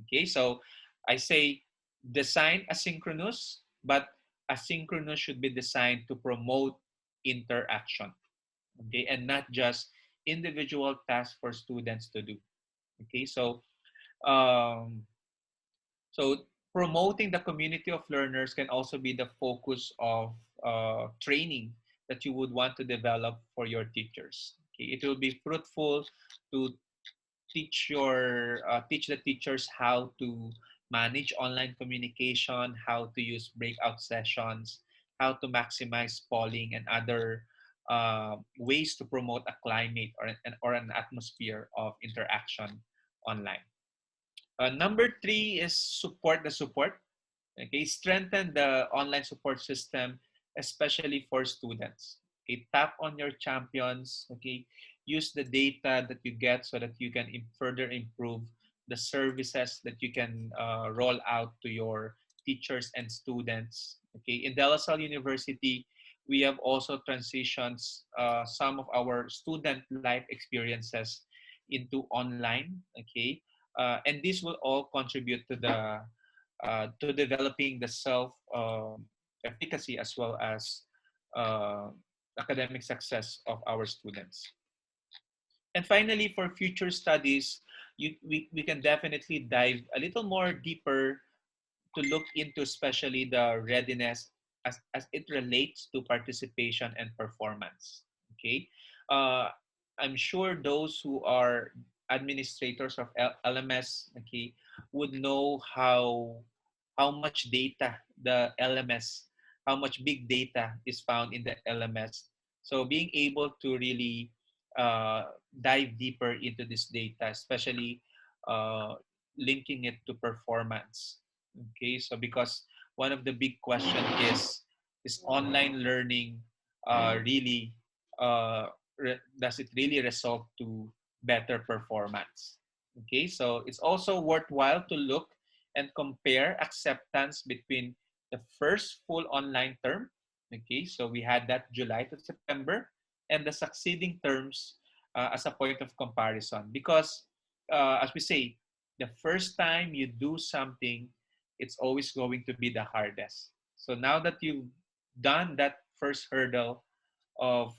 Okay, so I say design asynchronous, but asynchronous should be designed to promote interaction, okay, and not just individual tasks for students to do. Okay, um, so promoting the community of learners can also be the focus of training that you would want to develop for your teachers. Okay, it will be fruitful to teach the teachers how to manage online communication, how to use breakout sessions, how to maximize polling and other ways to promote a climate or an atmosphere of interaction online. Number three is support the support. Okay, strengthen the online support system, especially for students. Okay, tap on your champions. Okay, use the data that you get so that you can further improve the services that you can roll out to your teachers and students. Okay, in De La Salle University, we have also transitioned some of our student life experiences into online. Okay, and this will all contribute to developing the self efficacy as well as uh, academic success of our students. And finally, for future studies, we can definitely dive a little more deeper to look into especially the readiness as it relates to participation and performance. Okay, uh, I'm sure those who are administrators of LMS, okay, would know how much data the LMS, how much big data is found in the LMS. So being able to really dive deeper into this data, especially uh, linking it to performance. Okay, so because one of the big question is online learning really does it really result to better performance? Okay, so it's also worthwhile to look and compare acceptance between the first full online term. Okay, so we had that July to September, and the succeeding terms as a point of comparison. Because as we say, the first time you do something, it's always going to be the hardest. So now that you've done that first hurdle of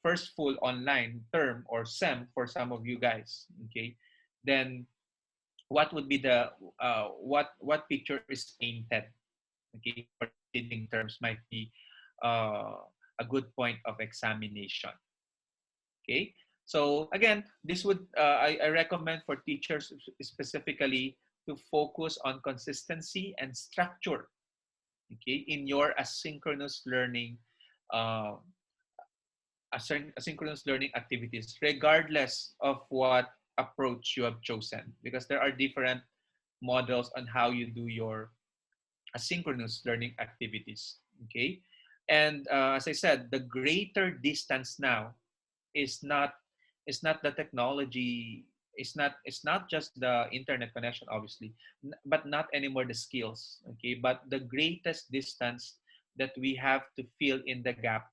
first full online term or SEM for some of you guys, okay, then what would be the what picture is painted, okay, for the succeeding terms might be uh, a good point of examination. Okay, so again, this would I recommend for teachers specifically to focus on consistency and structure, okay, in your asynchronous learning uh, asynchronous learning activities, regardless of what approach you have chosen, because there are different models on how you do your asynchronous learning activities. Okay, and as I said, the greater distance now is not the technology. It's not just the internet connection, obviously, but not anymore the skills. Okay, but the greatest distance that we have to fill in the gap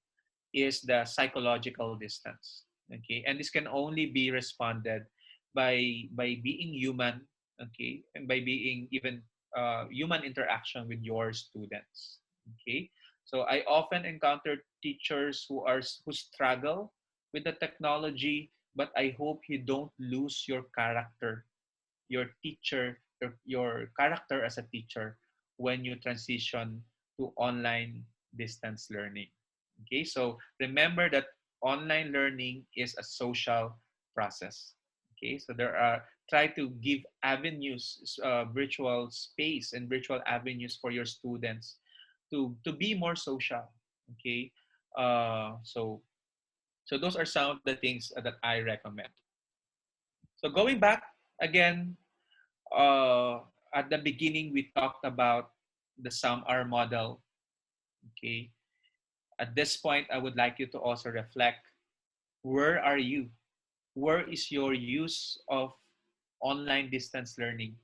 is the psychological distance. Okay, and this can only be responded by being human. Okay, and by being even human interaction with your students. Okay, so I often encounter teachers who struggle with the technology, but I hope you don't lose your character, your teacher, your character as a teacher when you transition to online distance learning. Okay, so remember that online learning is a social process. Okay, so there are try to give avenues, virtual space and virtual avenues for your students to be more social. Okay, so those are some of the things that I recommend. So going back again, uh, at the beginning we talked about the SUM-R model. Okay, at this point I would like you to also reflect, where are you? Where is your use of online distance learning?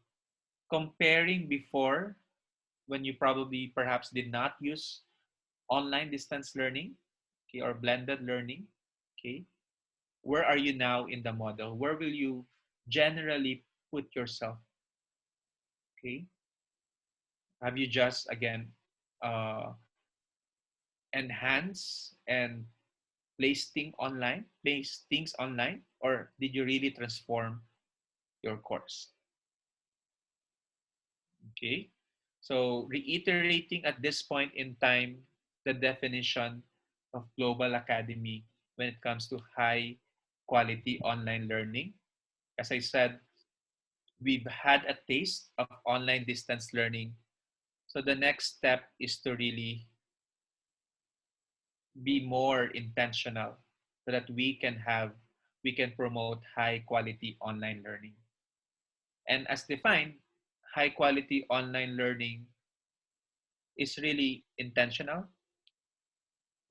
Comparing before, when you probably perhaps did not use online distance learning, okay, or blended learning, okay, where are you now in the model? Where will you generally put yourself? Okay, have you just again uh, enhance and place things online, or did you really transform your course? Okay, so reiterating at this point in time the definition of global academy when it comes to high quality online learning. As I said, we've had a taste of online distance learning. So the next step is to really be more intentional so that we can promote high quality online learning. And as defined, high quality online learning is really intentional,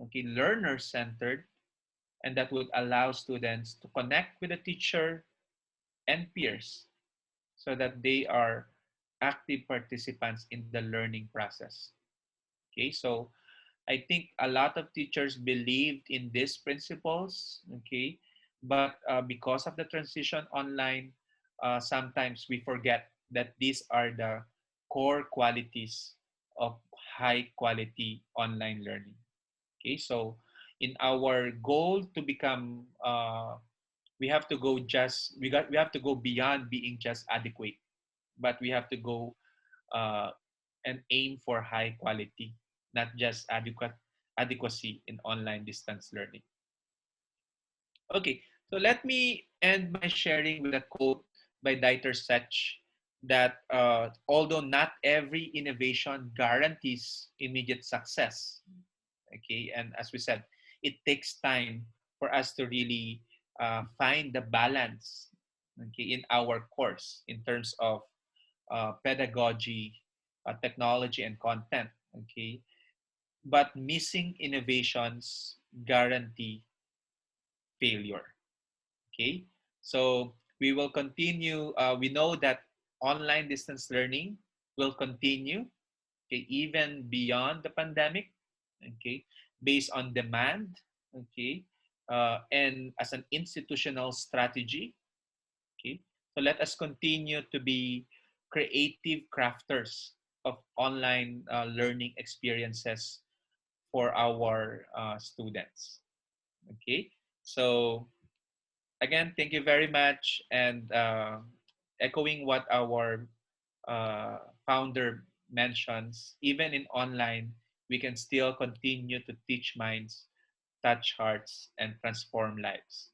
okay, learner centered, and that would allow students to connect with the teacher and peers so that they are active participants in the learning process. Okay, so I think a lot of teachers believed in these principles, okay, but because of the transition online, sometimes we forget that these are the core qualities of high quality online learning. Okay, so in our goal to become, we have to go we have to go beyond being just adequate, but we have to go uh, and aim for high quality, not just adequacy in online distance learning. Okay, so let me end my sharing with a quote by Dieter Sech that although not every innovation guarantees immediate success, okay, and as we said, it takes time for us to really find the balance, okay, in our course in terms of pedagogy, technology, and content. Okay, but missing innovations guarantee failure. Okay, so we will continue. We know that online distance learning will continue. Okay, even beyond the pandemic. Okay, based on demand. Okay, and as an institutional strategy. Okay, so let us continue to be creative crafters of online learning experiences for our students. Okay, so again, thank you very much. And echoing what our founder mentions, even in online, we can still continue to teach minds, touch hearts, and transform lives.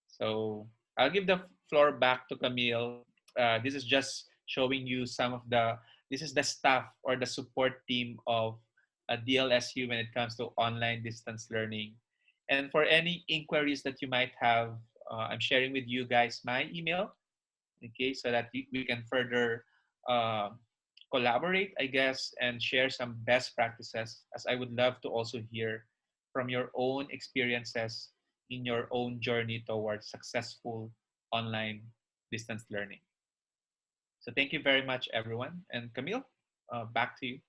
So I'll give the floor back to Camille. This is just showing you some of this is the staff or the support team of DLSU when it comes to online distance learning. And for any inquiries that you might have, I'm sharing with you guys my email, okay, so that we can further uh, collaborate, I guess, and share some best practices, as I would love to also hear from your own experiences in your own journey towards successful online distance learning. So thank you very much, everyone. And Camille, back to you.